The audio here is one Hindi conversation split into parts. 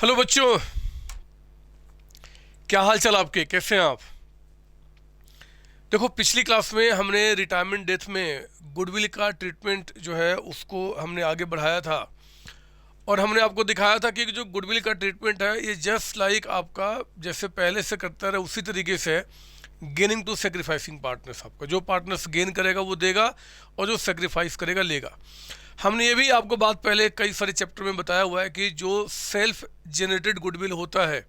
हेलो बच्चों, क्या हाल चाल आपके? कैसे हैं आप? देखो, पिछली क्लास में हमने रिटायरमेंट डेथ में गुडविल का ट्रीटमेंट जो है उसको हमने आगे बढ़ाया था। और हमने आपको दिखाया था कि जो गुडविल का ट्रीटमेंट है ये जस्ट लाइक आपका जैसे पहले से करता रहे उसी तरीके से गेनिंग टू सेक्रीफाइसिंग पार्टनर्स। आपका जो पार्टनर्स गेन करेगा वो देगा और जो सेक्रीफाइस करेगा लेगा। हमने ये भी आपको बात पहले कई सारे चैप्टर में बताया हुआ है कि जो सेल्फ जनरेटेड गुडविल होता है,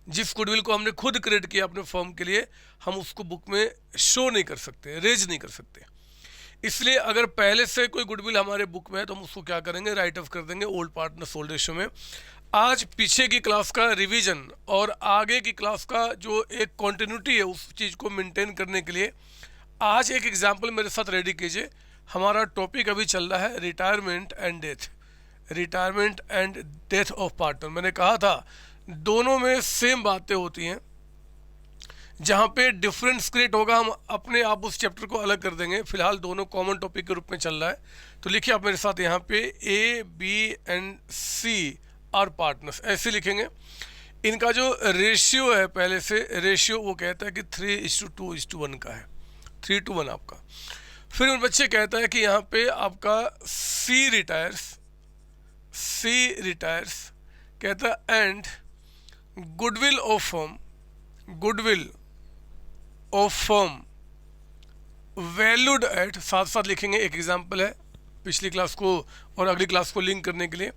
जिस गुडविल को हमने खुद क्रिएट किया अपने फर्म के लिए, हम उसको बुक में शो नहीं कर सकते, रेज नहीं कर सकते। इसलिए अगर पहले से कोई गुडविल हमारे बुक में है तो हम उसको क्या करेंगे, राइट ऑफ कर देंगे ओल्ड पार्टनर्स ओल्ड रेशियो में। आज पीछे की क्लास का रिवीजन और आगे की क्लास का जो एक कंटिन्यूटी है उस चीज़ को मेंटेन करने के लिए आज एक एग्जांपल मेरे साथ रेडी कीजिए। हमारा टॉपिक अभी चल रहा है retirement and death. Retirement and death of partner. मैंने कहा था दोनों में सेम बातें होती हैं, जहाँ पे डिफरेंस क्रिएट होगा हम अपने आप उस चैप्टर को अलग कर देंगे। फिलहाल दोनों कॉमन टॉपिक के रूप में चल रहा है। तो लिखिए आप मेरे साथ यहाँ पे A B and C are partners, ऐसे लिखेंगे। इनका जो रेशियो है पहले से रेशियो वो कहता है कि 3:2:1 का है, 3:1 आपका। फिर उन बच्चे कहता है कि यहाँ पे आपका सी रिटायर्स कहता है and goodwill of firm valued eight, साथ साथ लिखेंगे, एक एग्जांपल है पिछली क्लास को और अगली क्लास को लिंक करने के लिए।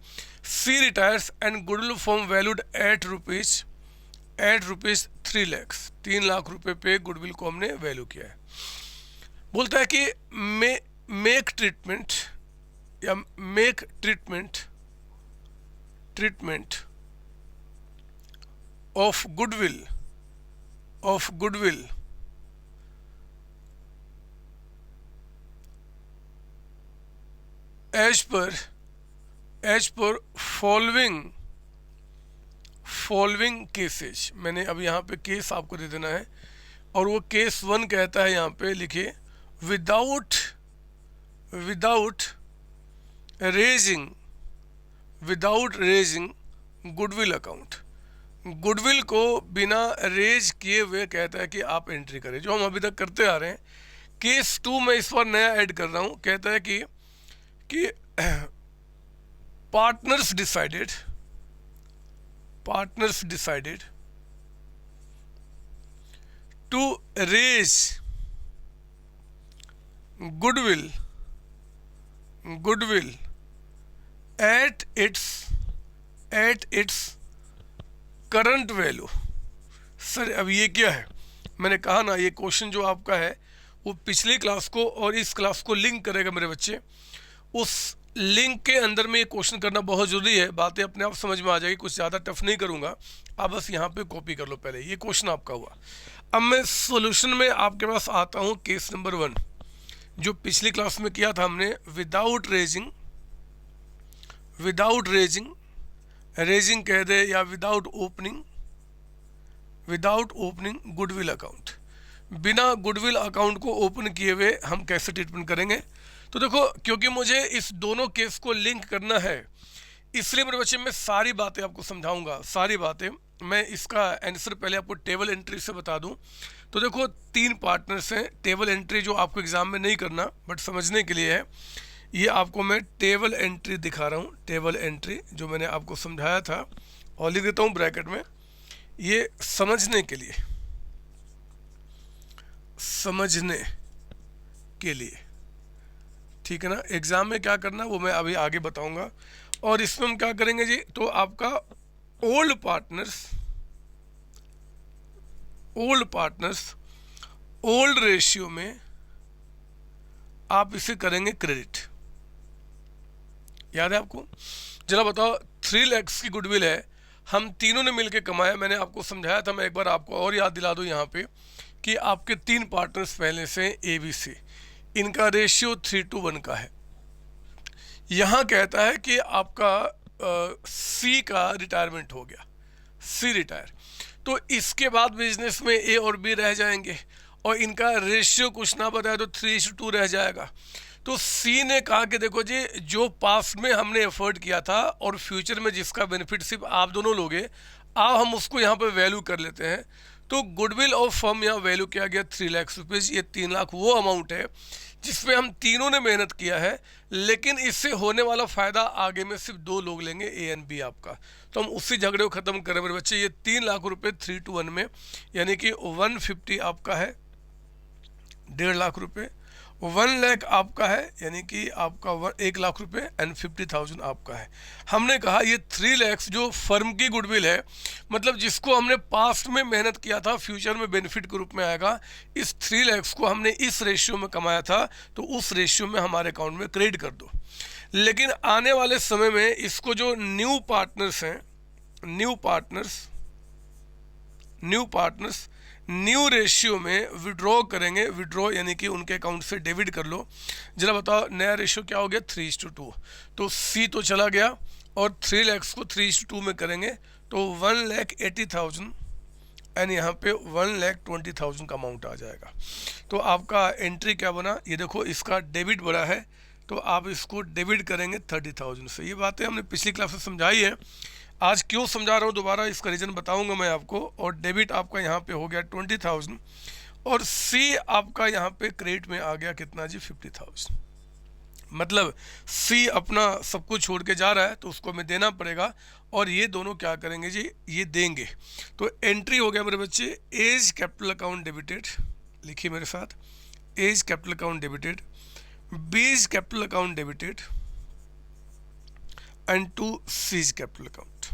She retires and goodwill of firm valued at rupees 3 lakh रुपए पे गुडविल को हमने वैल्यू किया है। बोलता है कि make treatment of goodwill as per following cases. मैंने अब यहाँ पे केस आपको दे देना है और वो केस 1 कहता है, यहाँ पे लिखिए, without raising goodwill account. Goodwill को बिना रेज किए हुए कहता है कि आप एंट्री करें, जो हम अभी तक करते आ रहे हैं। केस 2 में इस बार नया ऐड कर रहा हूं, कहता है कि partners decided to raise goodwill at its current value. Sir अब ये क्या है? मैंने कहा ना, ये क्वेश्चन जो आपका है वो पिछली क्लास को और इस क्लास को लिंक करेगा मेरे बच्चे। उस लिंक के अंदर में ये क्वेश्चन करना बहुत ज़रूरी है, बातें अपने आप समझ में आ जाएगी, कुछ ज़्यादा टफ नहीं करूँगा। आप बस यहाँ पे कॉपी कर लो, पहले ये क्वेश्चन आपका हुआ। अब मैं सॉल्यूशन में आपके पास आता हूँ। केस नंबर 1 जो पिछली क्लास में किया था हमने, विदाउट रेजिंग कह दे या विदाउट ओपनिंग गुडविल अकाउंट। बिना गुडविल अकाउंट को ओपन किए हुए हम कैसे ट्रीटमेंट करेंगे? तो देखो, क्योंकि मुझे इस दोनों केस को लिंक करना है इसलिए मेरे बच्चे मैं सारी बातें आपको समझाऊंगा, सारी बातें। मैं इसका आंसर पहले आपको टेबल एंट्री से बता दूं। तो देखो 3 पार्टनर्स हैं। टेबल एंट्री जो आपको एग्जाम में नहीं करना बट समझने के लिए है, ये आपको मैं टेबल एंट्री दिखा रहा हूँ। टेबल एंट्री जो मैंने आपको समझाया था और लिख देता हूँ ब्रैकेट में, ये समझने के लिए, ठीक है ना। एग्जाम में क्या करना वो मैं अभी आगे बताऊंगा। और इसमें हम क्या करेंगे जी, तो आपका ओल्ड पार्टनर्स ओल्ड रेशियो में आप इसे करेंगे क्रेडिट। याद है आपको? जरा बताओ, 3 लाख की गुडविल है, हम तीनों ने मिलकर कमाया। मैंने आपको समझाया था, मैं एक बार आपको और याद दिला दूं यहाँ पे कि आपके 3 पार्टनर्स पहले से ABC, इनका रेशियो 3:1 का है। यहाँ कहता है कि आपका C का रिटायरमेंट हो गया, C रिटायर, तो इसके बाद बिजनेस में A और B रह जाएंगे और इनका रेशियो कुछ ना बताया तो 3:2 रह जाएगा। तो सी ने कहा कि देखो जी, जो पास्ट में हमने एफर्ट किया था और फ्यूचर में जिसका बेनिफिट सिर्फ आप दोनों लोगे, अब हम उसको यहाँ पे वैल्यू कर लेते हैं। तो गुडविल ऑफ फर्म यहाँ वैल्यू किया गया 3 लाख रुपीज़। ये 3 लाख वो अमाउंट है जिसमें हम तीनों ने मेहनत किया है, लेकिन इससे होने वाला फ़ायदा आगे में सिर्फ 2 लोग लेंगे, ए एंड बी आपका। तो हम उसी झगड़े को ख़त्म करें मेरे बच्चे। ये 3 लाख रुपए 3 to 1 में, यानी कि 150 आपका है, 1.5 लाख रुपए, 1 लाख आपका है, यानी कि आपका 1 लाख रुपए एंड 50,000 आपका है। हमने कहा ये 3 लाख जो फर्म की गुडविल है, मतलब जिसको हमने पास्ट में मेहनत किया था, फ्यूचर में बेनिफिट के रूप में आएगा, इस 3 लाख को हमने इस रेशियो में कमाया था, तो उस रेशियो में हमारे अकाउंट में क्रेडिट कर दो। लेकिन आने वाले समय में इसको जो न्यू पार्टनर्स हैं, न्यू पार्टनर्स न्यू रेशियो में विड्रॉ करेंगे। विड्रॉ यानी कि उनके अकाउंट से डेबिट कर लो। जरा बताओ नया रेशियो क्या हो गया, 3:2। तो सी तो चला गया और 3 लाख को 3:2 में करेंगे तो 1,80,000 एंड यहाँ पे 1,20,000 का अमाउंट आ जाएगा। तो आपका एंट्री क्या बना, ये देखो, इसका डेबिट बड़ा है तो आप इसको डेबिट करेंगे 30,000 से। ये बातें हमने पिछली क्लास में समझाई है, आज क्यों समझा रहा हूँ दोबारा, इसका रीज़न बताऊंगा मैं आपको। और डेबिट आपका यहाँ पे हो गया 20,000 और सी आपका यहाँ पे क्रेडिट में आ गया कितना जी, 50,000। मतलब सी अपना सब कुछ छोड़ के जा रहा है तो उसको हमें देना पड़ेगा, और ये दोनों क्या करेंगे जी, ये देंगे। तो एंट्री हो गया मेरे बच्चे, एज कैपिटल अकाउंट डेबिटेड, लिखिए मेरे साथ, A's capital account debited, B's capital account debited and to C's capital account.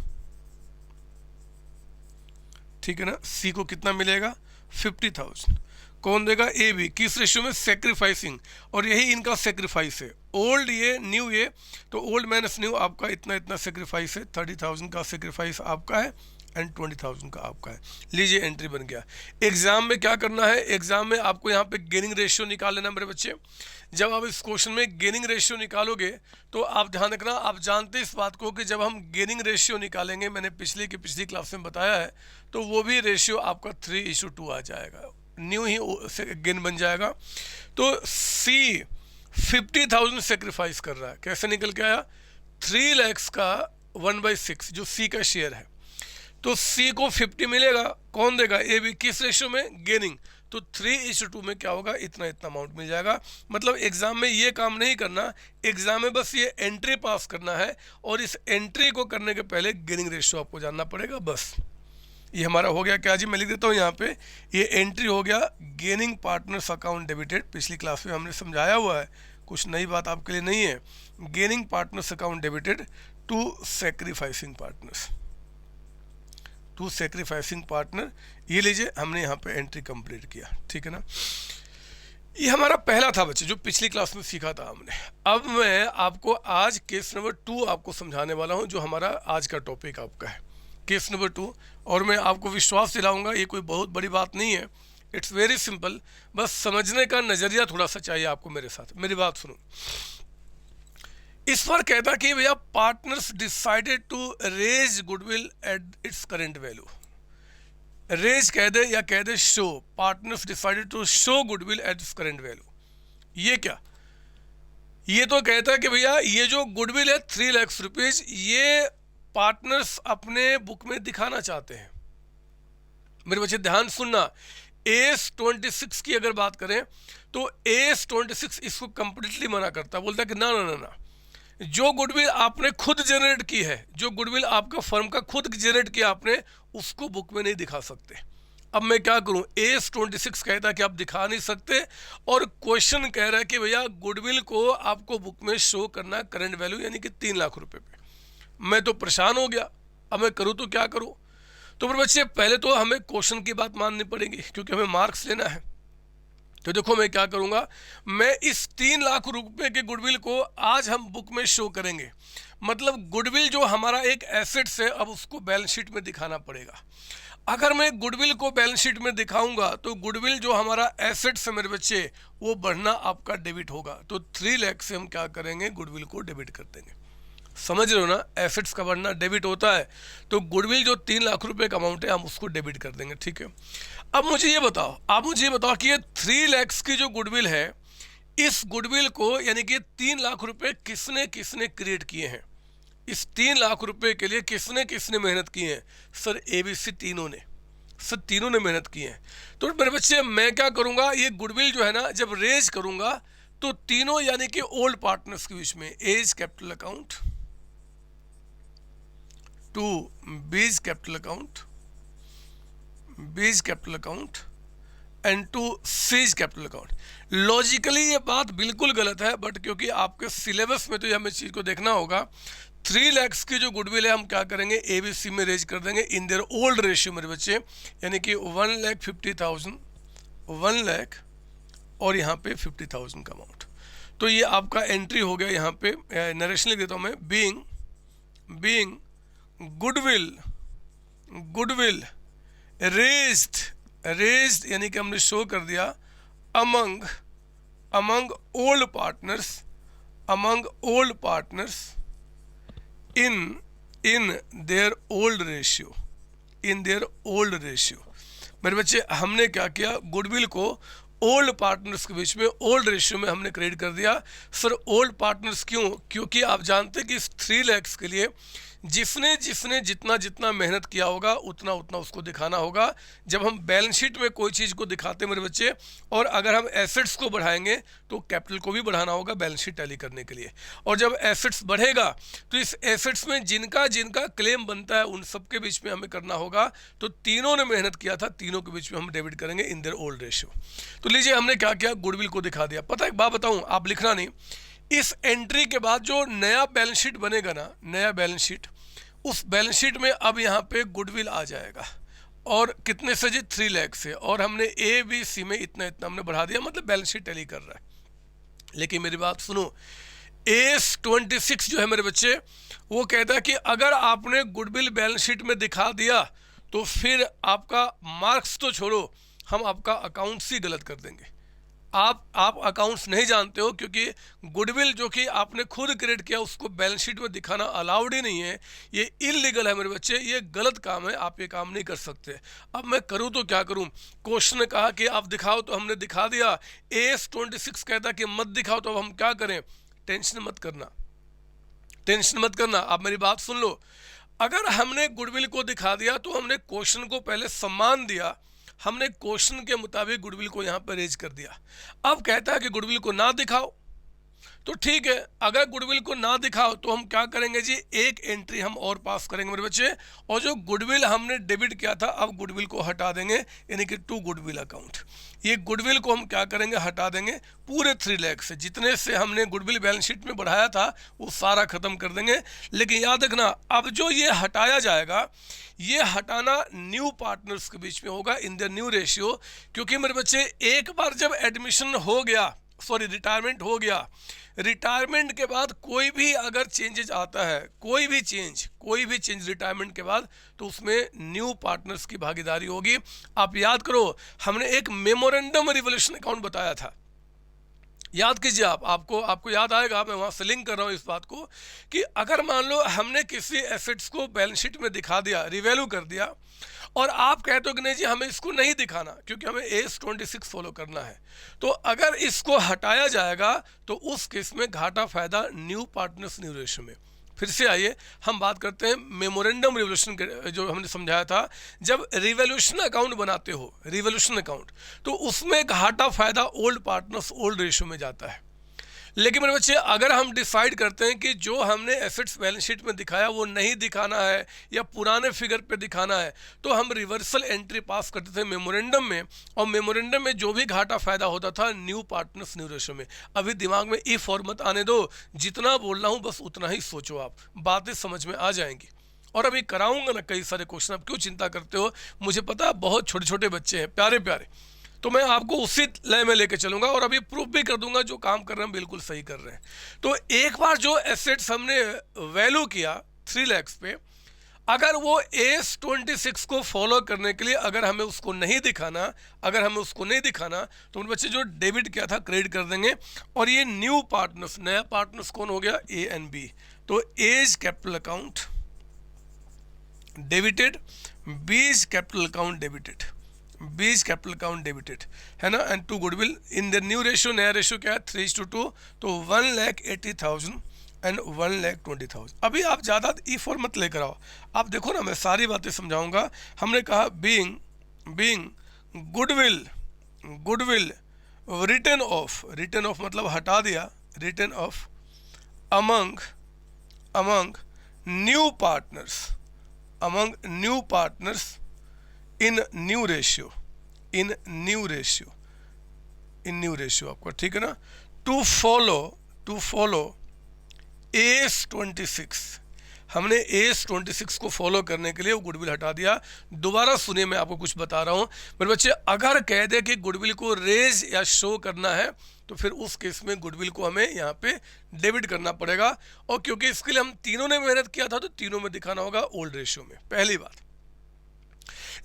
ठीक है ना। सी को कितना मिलेगा, 50,000। कौन देगा, ए बी। किस रेशियो में, सेक्रीफाइसिंग, और यही इनका सेक्रीफाइस है। ओल्ड ये, न्यू ये, तो ओल्ड माइनस न्यू आपका इतना इतना सेक्रीफाइस है। 30,000 का सेक्रीफाइस आपका है एंड 20,000 का आपका है। लीजिए एंट्री बन गया। एग्जाम में क्या करना है, एग्जाम में आपको यहाँ पे गेनिंग रेशियो निकाल लेना मेरे बच्चे। जब आप इस क्वेश्चन में गेनिंग रेशियो निकालोगे तो आप ध्यान रखना, आप जानते हैं इस बात को कि जब हम गेनिंग रेशियो निकालेंगे, मैंने पिछली क्लास में बताया है, तो वो भी रेशियो आपका 3:2 आ जाएगा, न्यू ही गेन बन जाएगा। तो सी 50,000 सेक्रीफाइस कर रहा है, कैसे निकल के आया, 3 लाख का 1/6 जो सी का शेयर है। तो सी को 50 मिलेगा, कौन देगा, ए बी। किस रेशियो में, गेनिंग, तो 3:2 में क्या होगा, इतना इतना अमाउंट मिल जाएगा। मतलब एग्जाम में ये काम नहीं करना, एग्जाम में बस ये एंट्री पास करना है, और इस एंट्री को करने के पहले गेनिंग रेशियो आपको जानना पड़ेगा, बस। ये हमारा हो गया क्या जी, मैं लिख देता हूँ यहाँ पे, ये एंट्री हो गया गेनिंग पार्टनर्स अकाउंट डेबिटेड। पिछली क्लास में हमने समझाया हुआ है, कुछ नई बात आपके लिए नहीं है। Gaining partners account debited to sacrificing partners, to sacrificing partner. ये लीजिए, हमने यहाँ पे एंट्री कंप्लीट किया। ठीक है ना। ये हमारा पहला था बच्चे, जो पिछली क्लास में सीखा था हमने। अब मैं आपको आज केस नंबर 2 आपको समझाने वाला हूँ, जो हमारा आज का टॉपिक आपका है, केस नंबर 2। और मैं आपको विश्वास दिलाऊंगा, ये कोई बहुत बड़ी बात नहीं है, इट्स वेरी सिंपल। बस समझने का नज़रिया थोड़ा सा चाहिए आपको मेरे साथ। मेरी बात सुनो। इस पर कहता कि भैया partners decided to raise goodwill at its current value. Raise कह दे या कह दे show, partners decided to show goodwill at its current value. ये क्या, ये तो कहता है कि भैया ये जो गुडविल है 3 लाख रुपीज, ये पार्टनर्स अपने बुक में दिखाना चाहते हैं। मेरे बच्चे ध्यान सुनना, एस 26 की अगर बात करें तो एस 26 इसको कंप्लीटली मना करता है, बोलता है कि ना ना ना ना, जो गुडविल आपने खुद जनरेट की है, जो गुडविल आपका फर्म का खुद जनरेट किया आपने, उसको बुक में नहीं दिखा सकते। अब मैं क्या करूं, एस 26 कहता है कि आप दिखा नहीं सकते, और क्वेश्चन कह रहा है कि भैया गुडविल को आपको बुक में शो करना करंट वैल्यू यानी कि 3 लाख रुपए पे। मैं तो परेशान हो गया, अब मैं करूं तो क्या करूं। तो फिर बच्चे पहले तो हमें क्वेश्चन की बात माननी पड़ेगी, क्योंकि हमें मार्क्स लेना है। तो देखो मैं क्या करूंगा, मैं इस 3 लाख रुपए के गुडविल को आज हम बुक में शो करेंगे। मतलब गुडविल जो हमारा एक एसेट्स है, अब उसको बैलेंस शीट में दिखाना पड़ेगा। अगर मैं गुडविल को बैलेंस शीट में दिखाऊंगा तो गुडविल जो हमारा एसेट्स है मेरे बच्चे, वो बढ़ना आपका डेबिट होगा। तो 3 लाख से हम क्या करेंगे, गुडविल को डेबिट कर देंगे। समझ रहे हो ना, एसेट्स का बढ़ना डेबिट होता है, तो गुडविल जो 3 लाख रुपए का अमाउंट है हम उसको डेबिट कर देंगे। ठीक है। अब मुझे ये बताओ, आप मुझे ये बताओ कि ये 3 लाख की जो गुडविल है, इस गुडविल को यानी कि 3 लाख रुपए किसने किसने क्रिएट किए हैं, इस 3 लाख रुपए के लिए किसने किसने मेहनत की है? सर ABC तीनों ने, सर तीनों ने मेहनत की है। तो मेरे बच्चे मैं क्या करूंगा, ये गुडविल जो है ना जब रेज करूंगा तो तीनों यानी कि ओल्ड पार्टनर्स के बीच में A's capital account to B's capital account, B's capital account and to C's capital account. Logically ये बात बिल्कुल गलत है, बट क्योंकि आपके सिलेबस में तो ये हमें चीज़ को देखना होगा। 3 लाख की जो गुडविल है हम क्या करेंगे, ABC में रेज कर देंगे इन देयर ओल्ड रेशियो मेरे बच्चे, यानी कि 1,50,000, 1 लाख और यहाँ पे 50,000 का अमाउंट। तो ये आपका एंट्री हो गया। यहाँ पे नरेशन लिख देता हूँ मैं, बीइंग गुडविल रेज्ड यानी कि हमने शो कर दिया among old partners in their old ratio, मेरे बच्चे हमने क्या किया, गुडविल को ओल्ड पार्टनर्स के बीच में ओल्ड रेशियो में हमने क्रिएट कर दिया। सर ओल्ड पार्टनर्स क्यों? क्योंकि आप जानते हैं कि इस 3 लाख के लिए जिसने जितना मेहनत किया होगा उतना उसको दिखाना होगा। जब हम बैलेंस शीट में कोई चीज़ को दिखाते हैं मेरे बच्चे, और अगर हम एसेट्स को बढ़ाएंगे तो कैपिटल को भी बढ़ाना होगा बैलेंस शीट टैली करने के लिए। और जब एसेट्स बढ़ेगा तो इस एसेट्स में जिनका क्लेम बनता है उन सब के बीच में हमें करना होगा। तो तीनों ने मेहनत किया था, तीनों के बीच में हम डेबिट करेंगे इन देयर ओल्ड रेशियो। तो लीजिए हमने क्या किया, गुडविल को दिखा दिया। पता है एक बात बताऊँ, आप लिखना नहीं, इस एंट्री के बाद जो नया बैलेंस शीट बनेगा ना, नया बैलेंस शीट, उस बैलेंस शीट में अब यहाँ पे गुडविल आ जाएगा। और कितने से जी, 3 लाख से, और हमने ABC में इतना हमने बढ़ा दिया, मतलब बैलेंस शीट टैली कर रहा है। लेकिन मेरी बात सुनो, AS26 जो है मेरे बच्चे, वो कहता है कि अगर आपने गुडविल बैलेंस शीट में दिखा दिया तो फिर आपका मार्क्स तो छोड़ो, हम आपका अकाउंट्स ही गलत कर देंगे। आप अकाउंट्स नहीं जानते हो, क्योंकि गुडविल जो कि आपने खुद क्रिएट किया उसको बैलेंस शीट में दिखाना अलाउड ही नहीं है। ये इलीगल है मेरे बच्चे, ये गलत काम है, आप ये काम नहीं कर सकते। अब मैं करूँ तो क्या करूँ? क्वेश्चन ने कहा कि आप दिखाओ, तो हमने दिखा दिया। AS26 कहता कि मत दिखाओ, तो अब हम क्या करें? टेंशन मत करना। आप मेरी बात सुन लो। अगर हमने गुडविल को दिखा दिया तो हमने क्वेश्चन को पहले सम्मान दिया, हमने क्वेश्चन के मुताबिक गुडविल को यहाँ पर रेज कर दिया। अब कहता है कि गुडविल को ना दिखाओ, तो ठीक है, अगर गुडविल को ना दिखाओ तो हम क्या करेंगे जी, एक एंट्री हम और पास करेंगे मेरे बच्चे, और जो गुडविल हमने डेबिट किया था अब गुडविल को हटा देंगे, यानी कि टू गुडविल अकाउंट। ये गुडविल को हम क्या करेंगे, हटा देंगे पूरे 3 लाख से, जितने से हमने गुडविल बैलेंस शीट में बढ़ाया था वो सारा खत्म कर देंगे। लेकिन याद रखना, अब जो ये हटाया जाएगा, ये हटाना न्यू पार्टनर्स के बीच में होगा इन द न्यू रेशियो। क्योंकि मेरे बच्चे एक बार जब एडमिशन हो गया, रिटायरमेंट हो गया, रिटायरमेंट के बाद कोई भी अगर चेंजेज आता है, कोई भी चेंज रिटायरमेंट के बाद, तो उसमें न्यू पार्टनर्स की भागीदारी होगी। आप याद करो, हमने एक मेमोरेंडम रिवोल्यूशन अकाउंट बताया था, याद कीजिए। आपको याद आएगा, मैं वहाँ से लिंक कर रहा हूँ इस बात को, कि अगर मान लो हमने किसी एसेट्स को बैलेंस शीट में दिखा दिया, रिवैल्यू कर दिया, और आप कहते हो कि नहीं जी हमें इसको नहीं दिखाना क्योंकि हमें AS26 फॉलो करना है, तो अगर इसको हटाया जाएगा तो उस केस में घाटा फायदा न्यू पार्टनर्स न्यू रेशियो में। फिर से आइए हम बात करते हैं मेमोरेंडम रिवोल्यूशन के, जो हमने समझाया था। जब रिवोल्यूशन अकाउंट बनाते हो, रिवोल्यूशन अकाउंट, तो उसमें घाटा फायदा ओल्ड पार्टनर्स ओल्ड रेशियो में जाता है। लेकिन मेरे बच्चे, अगर हम डिसाइड करते हैं कि जो हमने एसेट्स बैलेंस शीट में दिखाया वो नहीं दिखाना है या पुराने फिगर पे दिखाना है, तो हम रिवर्सल एंट्री पास करते थे मेमोरेंडम में, और मेमोरेंडम में जो भी घाटा फायदा होता था न्यू पार्टनर्स न्यू रेशियो में। अभी दिमाग में ई फॉर मत आने दो, जितना बोल रहा हूँ बस उतना ही सोचो, आप बातें समझ में आ जाएंगी। और अभी कराऊंगा ना कई सारे क्वेश्चन, आप क्यों चिंता करते हो? मुझे पता है बहुत छोटे छोटे बच्चे हैं, प्यारे प्यारे, तो मैं आपको उसी लय में लेके चलूंगा और अभी प्रूफ भी कर दूंगा जो काम कर रहे हैं बिल्कुल सही कर रहे हैं। तो एक बार जो एसेट्स हमने वैल्यू किया 3 लाख पे, अगर वो AS26 को फॉलो करने के लिए अगर हमें उसको नहीं दिखाना, तो उन बच्चे जो डेबिट किया था क्रेडिट कर देंगे। और ये न्यू पार्टनर्स, नया पार्टनर्स कौन हो गया? A and B। तो A's capital account debited, B's capital account debited. B is capital account debited, है ना, and to goodwill in the new ratio, नया रेशियो क्या है 3:2, तो 1,80,000 एंड 1,20,000। अभी आप ज़्यादा ई फॉर मत लेकर आओ, आप देखो ना, मैं सारी बातें समझाऊंगा। हमने कहा बीइंग गुडविल रिटर्न ऑफ मतलब हटा दिया, return of among new partners in new ratio आपका, ठीक है ना, टू फॉलो AS26, हमने AS26 को फॉलो करने के लिए वो गुडविल हटा दिया। दोबारा सुनिए, मैं आपको कुछ बता रहा हूं मेरे बच्चे, अगर कह दे कि गुडविल को रेज या शो करना है तो फिर उस केस में गुडविल को हमें यहाँ पे डेबिट करना पड़ेगा, और क्योंकि इसके लिए हम तीनों ने मेहनत किया था तो तीनों में दिखाना होगा ओल्ड रेशियो में, पहली बात।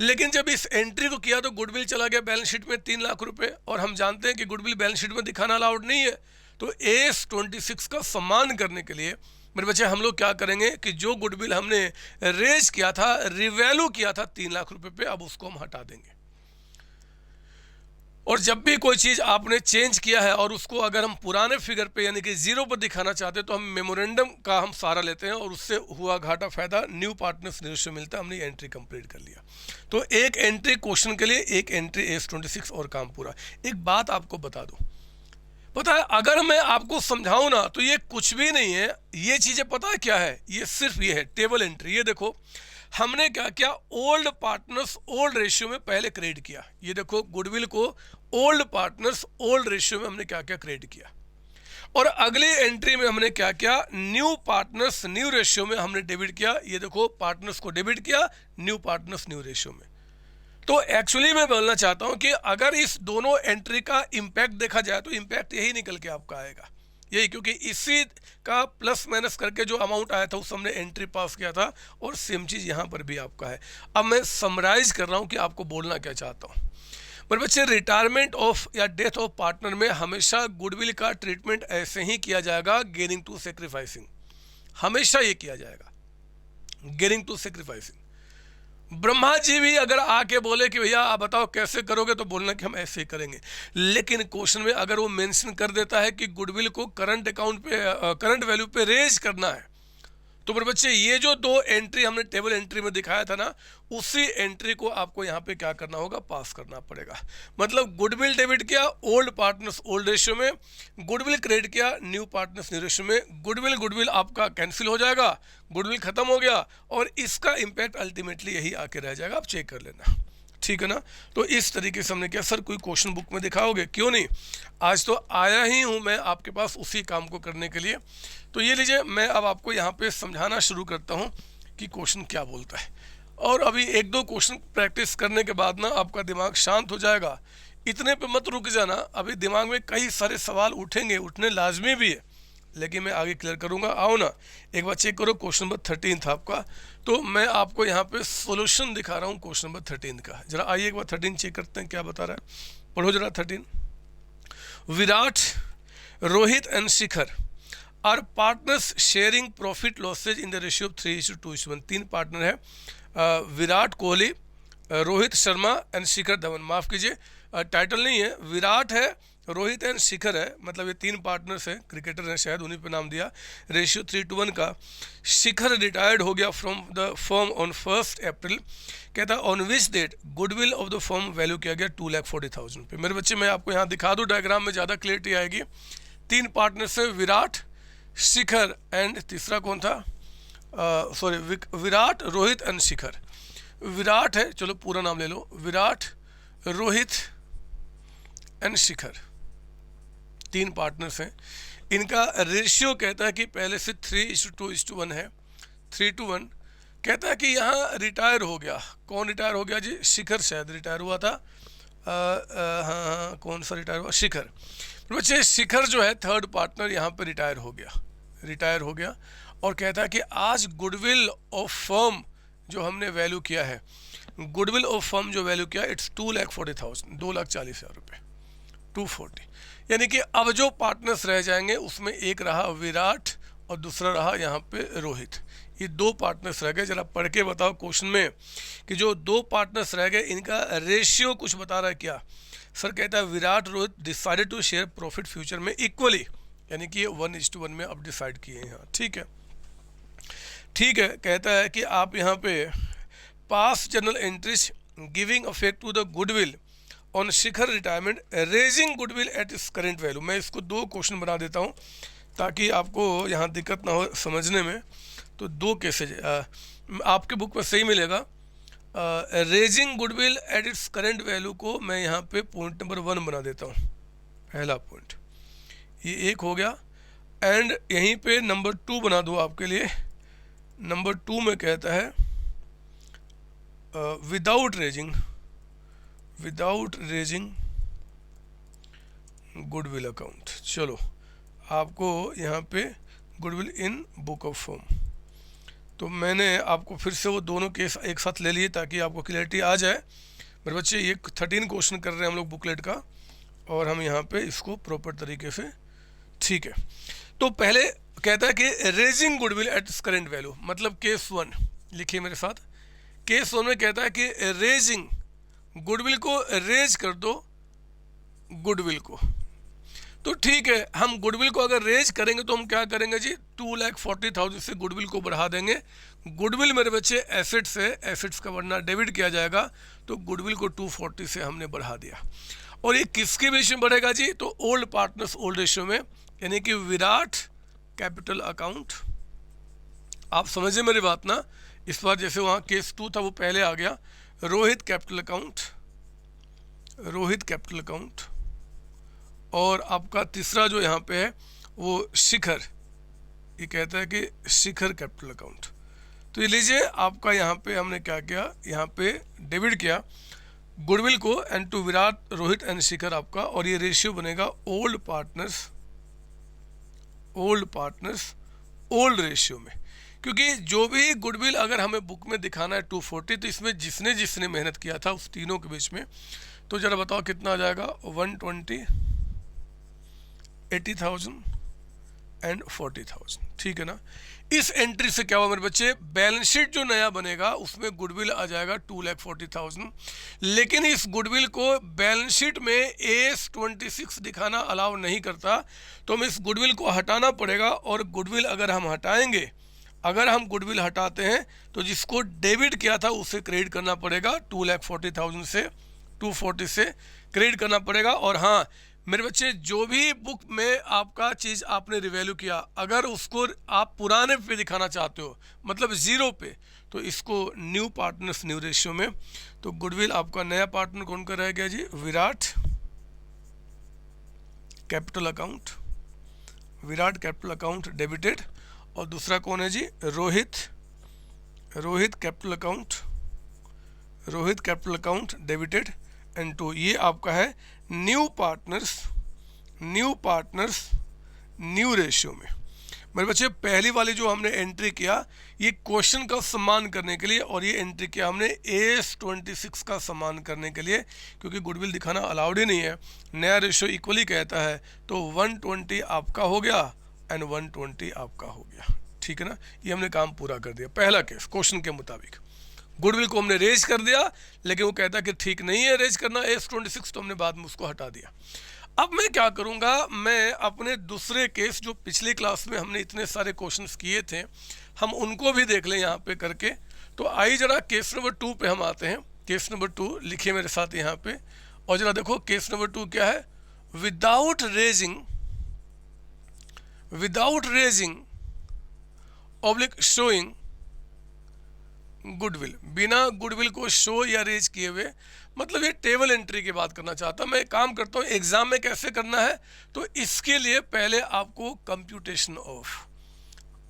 लेकिन जब इस एंट्री को किया तो गुडविल चला गया बैलेंस शीट में 3 लाख रुपए, और हम जानते हैं कि गुडविल बैलेंस शीट में दिखाना अलाउड नहीं है। तो AS26 का सम्मान करने के लिए मेरे बच्चे हम लोग क्या करेंगे कि जो गुडविल हमने रेज किया था, रिवैल्यू किया था 3 लाख रुपए पे, अब उसको हम हटा देंगे। और जब भी कोई चीज़ आपने चेंज किया है और उसको अगर हम पुराने फिगर पे यानी कि 0 पर दिखाना चाहते हैं तो हम मेमोरेंडम का हम सहारा लेते हैं, और उससे हुआ घाटा फायदा न्यू पार्टनर्स रेशियो मिलता है। हमने एंट्री कंप्लीट कर लिया, तो एक एंट्री क्वेश्चन के लिए, एक एंट्री AS26 और काम पूरा। एक बात आपको बता दूं, पता है अगर मैं आपको समझाऊं ना तो ये कुछ भी नहीं है, ये चीज़ें पता है क्या है, ये सिर्फ ये है टेबल एंट्री। ये देखो हमने क्या किया, ओल्ड पार्टनर्स ओल्ड रेशियो में पहले क्रेडिट किया। ये देखो गुडविल को ओल्ड पार्टनर्स ओल्ड रेशियो में हमने क्या क्या क्रेडिट किया, और अगली एंट्री में हमने क्या किया, न्यू पार्टनर्स न्यू रेशियो में हमने डेबिट किया। ये देखो पार्टनर्स को डेबिट किया, न्यू पार्टनर्स न्यू रेशियो में। तो एक्चुअली मैं बोलना चाहता हूं कि अगर इस दोनों एंट्री का इंपैक्ट देखा जाए तो इंपैक्ट यही निकल के आपका आएगा, यही, क्योंकि इसी का प्लस माइनस करके जो अमाउंट आया था उस हमने एंट्री पास किया था, और सेम चीज़ यहाँ पर भी आपका है। अब मैं समराइज कर रहा हूँ कि आपको बोलना क्या चाहता हूँ। मेरे बच्चे, रिटायरमेंट ऑफ या डेथ ऑफ पार्टनर में हमेशा गुडविल का ट्रीटमेंट ऐसे ही किया जाएगा, गेनिंग टू सेक्रीफाइसिंग, हमेशा ये किया जाएगा, gaining to sacrificing. Brahma ji भी अगर आके बोले कि भैया आप बताओ कैसे करोगे, तो बोलना कि हम ऐसे ही करेंगे। लेकिन क्वेश्चन में अगर वो मेंशन कर देता है कि गुडविल को करंट अकाउंट पे, करंट वैल्यू पे रेज करना है, तो मेरे बच्चे ये जो 2 एंट्री हमने टेबल एंट्री में दिखाया था ना, उसी एंट्री को आपको यहाँ पे क्या करना होगा, पास करना पड़ेगा। मतलब गुडविल डेबिट किया ओल्ड पार्टनर्स ओल्ड रेशियो में, गुडविल क्रेडिट किया न्यू पार्टनर्स न्यू रेशियो में। गुडविल आपका कैंसिल हो जाएगा, गुडविल खत्म हो गया, और इसका इंपैक्ट अल्टीमेटली यही आके रह जाएगा, आप चेक कर लेना, ठीक है ना। तो इस तरीके से हमने किया। सर कोई क्वेश्चन बुक में दिखाओगे? क्यों नहीं, आज तो आया ही हूँ मैं आपके पास उसी काम को करने के लिए। तो ये लीजिए, मैं अब आपको यहाँ पे समझाना शुरू करता हूँ कि क्वेश्चन क्या बोलता है, और अभी 1-2 क्वेश्चन प्रैक्टिस करने के बाद ना आपका दिमाग शांत हो जाएगा। इतने पे मत रुक जाना, अभी दिमाग में कई सारे सवाल उठेंगे, उठने लाजमी भी है, लेकिन मैं आगे क्लियर करूँगा। आओ ना एक बार चेक करो, क्वेश्चन नंबर 13 था आपका, तो मैं आपको यहाँ पे सॉल्यूशन दिखा रहा हूँ क्वेश्चन नंबर 13 का। जरा आइए एक बार 13 चेक करते हैं क्या बता रहा है, पढ़ो जरा 13। Virat, Rohit and Shikhar are partners sharing profit losses in the ratio of 3:2:1। 3 partner है, विराट कोहली, रोहित शर्मा एंड शिखर धवन। माफ़ कीजिए, टाइटल नहीं है, विराट है, रोहित एंड शिखर है, मतलब ये 3 पार्टनर्स हैं, क्रिकेटर हैं शायद, उन्हीं पे नाम दिया। रेशियो 3:1 का। शिखर रिटायर्ड हो गया from the firm on 1 April. कहता है on which date goodwill of the firm value किया गया 2,40,000 पे। मेरे बच्चे मैं आपको यहाँ दिखा दूँ डायग्राम में, ज़्यादा क्लियरिटी आएगी। 3 पार्टनर्स है, विराट, शिखर एंड तीसरा कौन था, सॉरी विराट, रोहित एंड शिखर। विराट है, चलो पूरा नाम ले लो, विराट, रोहित एंड शिखर, 3 पार्टनर्स हैं। इनका रेशियो कहता है कि पहले से 3:2:1 है, 3:1। कहता है कि यहाँ रिटायर हो गया, कौन रिटायर हो गया जी, शिखर शायद रिटायर हुआ था, हाँ कौन सा रिटायर हुआ, शिखर। बच्चे शिखर जो है 3rd पार्टनर यहाँ पे रिटायर हो गया, और कहता है कि आज गुडविल ऑफ फर्म जो हमने वैल्यू किया है, गुडविल ऑफ फर्म जो वैल्यू किया इट्स 2,40,000, 2,40,000 रुपये, 240। यानी कि अब जो पार्टनर्स रह जाएंगे उसमें एक रहा विराट और दूसरा रहा यहाँ पे रोहित। ये दो पार्टनर्स रह गए। जरा पढ़ के बताओ क्वेश्चन में कि जो दो पार्टनर्स रह गए इनका रेशियो कुछ बता रहा है क्या? सर कहता है Virat Rohit decided to share profit future में इक्वली, यानी कि 1:1 में अब डिसाइड किए हैं यहाँ। ठीक है, ठीक है। कहता है कि आप यहाँ पे pass journal entries giving affect to the goodwill on Shikhar retirement raising goodwill at its current value. मैं इसको दो क्वेश्चन बना देता हूँ ताकि आपको यहाँ दिक्कत ना हो समझने में। तो दो केसेज आपके बुक में सही मिलेगा। Raising goodwill at its current value को मैं यहाँ पे पॉइंट नंबर 1 बना देता हूँ, पहला पॉइंट ये एक हो गया। एंड यहीं पे नंबर 2 बना दो आपके लिए। नंबर 2 में कहता है विदाउट रेजिंग गुडविल अकाउंट। चलो आपको यहाँ पे goodwill in book of form, तो मैंने आपको फिर से वो दोनों केस एक साथ ले लिए ताकि आपको क्लैरिटी आ जाए। मेरे बच्चे ये 13 क्वेश्चन कर रहे हैं हम लोग बुकलेट का, और हम यहाँ पे इसको प्रॉपर तरीके से, ठीक है। तो पहले कहता है कि raising goodwill at current value, मतलब केस 1 लिखिए मेरे साथ। केस 1 में कहता है कि रेजिंग गुडविल को रेज कर दो गुडविल को। तो ठीक है, हम गुडविल को अगर रेज करेंगे तो हम क्या करेंगे जी, 2,40,000 से गुडविल को बढ़ा देंगे। गुडविल मेरे बच्चे एसेट से, एसेट्स का वरना डेबिट किया जाएगा, तो गुडविल को 240 से हमने बढ़ा दिया। और ये किसके रेशियो में बढ़ेगा जी, तो ओल्ड पार्टनर्स ओल्ड रेशियो में, यानी कि विराट कैपिटल अकाउंट। आप समझे मेरी बात ना। इस बार जैसे वहाँ केस 2 था वो पहले आ गया। रोहित कैपिटल अकाउंट, और आपका तीसरा जो यहाँ पे है वो शिखर, ये कहता है कि शिखर कैपिटल अकाउंट। तो ये लीजिए आपका यहाँ पे हमने क्या किया, यहाँ पे डेबिट किया गुडविल को and to Virat Rohit and Shikhar आपका, और ये रेशियो बनेगा ओल्ड पार्टनर्स ओल्ड रेशियो में। क्योंकि जो भी गुडविल अगर हमें बुक में दिखाना है 240, तो इसमें जिसने जिसने मेहनत किया था उस तीनों के बीच में, तो जरा बताओ कितना आ जाएगा, 120, 80,000 एंड 40,000। ठीक है ना। इस एंट्री से क्या हुआ मेरे बच्चे, बैलेंस शीट जो नया बनेगा उसमें गुडविल आ जाएगा 2,40,000, लेकिन इस गुडविल को बैलेंस शीट में AS26 दिखाना अलाउ नहीं करता, तो हमें इस गुडविल को हटाना पड़ेगा। और गुडविल अगर हम हटाएंगे, अगर हम गुडविल हटाते हैं तो जिसको डेबिट किया था उसे क्रेडिट करना पड़ेगा, 2,40,000 से 240 से क्रेडिट करना पड़ेगा। और हाँ मेरे बच्चे, जो भी बुक में आपका चीज़ आपने रिवैल्यू किया, अगर उसको आप पुराने पे दिखाना चाहते हो, मतलब 0 पे, तो इसको न्यू पार्टनर्स न्यू रेशियो में। तो गुडविल आपका नया पार्टनर कौन का रह गया जी, विराट कैपिटल अकाउंट डेबिटेड, और दूसरा कौन है जी, Rohit capital account debited and to, ये आपका है न्यू पार्टनर्स न्यू रेशियो में। मेरे बच्चे पहली वाली जो हमने एंट्री किया ये क्वेश्चन का सम्मान करने के लिए, और ये एंट्री किया हमने AS26 का सम्मान करने के लिए, क्योंकि गुडविल दिखाना अलाउड ही नहीं है। नया रेशियो इक्वली कहता है, तो 120 आपका हो गया एंड 120 आपका हो गया। ठीक है ना, ये हमने काम पूरा कर दिया। पहला केस क्वेश्चन के मुताबिक गुडविल को हमने रेज कर दिया, लेकिन वो कहता कि ठीक नहीं है रेज करना AS26, तो हमने बाद में उसको हटा दिया। अब मैं क्या करूँगा, मैं अपने दूसरे केस जो पिछली क्लास में हमने इतने सारे क्वेश्चंस किए थे, हम उनको भी देख लें यहाँ पे करके। तो आइए जरा केस नंबर 2 पे हम आते हैं। केस नंबर 2 लिखिए मेरे साथ यहाँ पे, और जरा देखो केस नंबर 2 क्या है, without raising oblique showing goodwill, बिना गुडविल को शो या रेज किए हुए, मतलब ये टेबल एंट्री की बात करना चाहता हूँ। मैं एक काम करता हूँ, एग्जाम में कैसे करना है, तो इसके लिए पहले आपको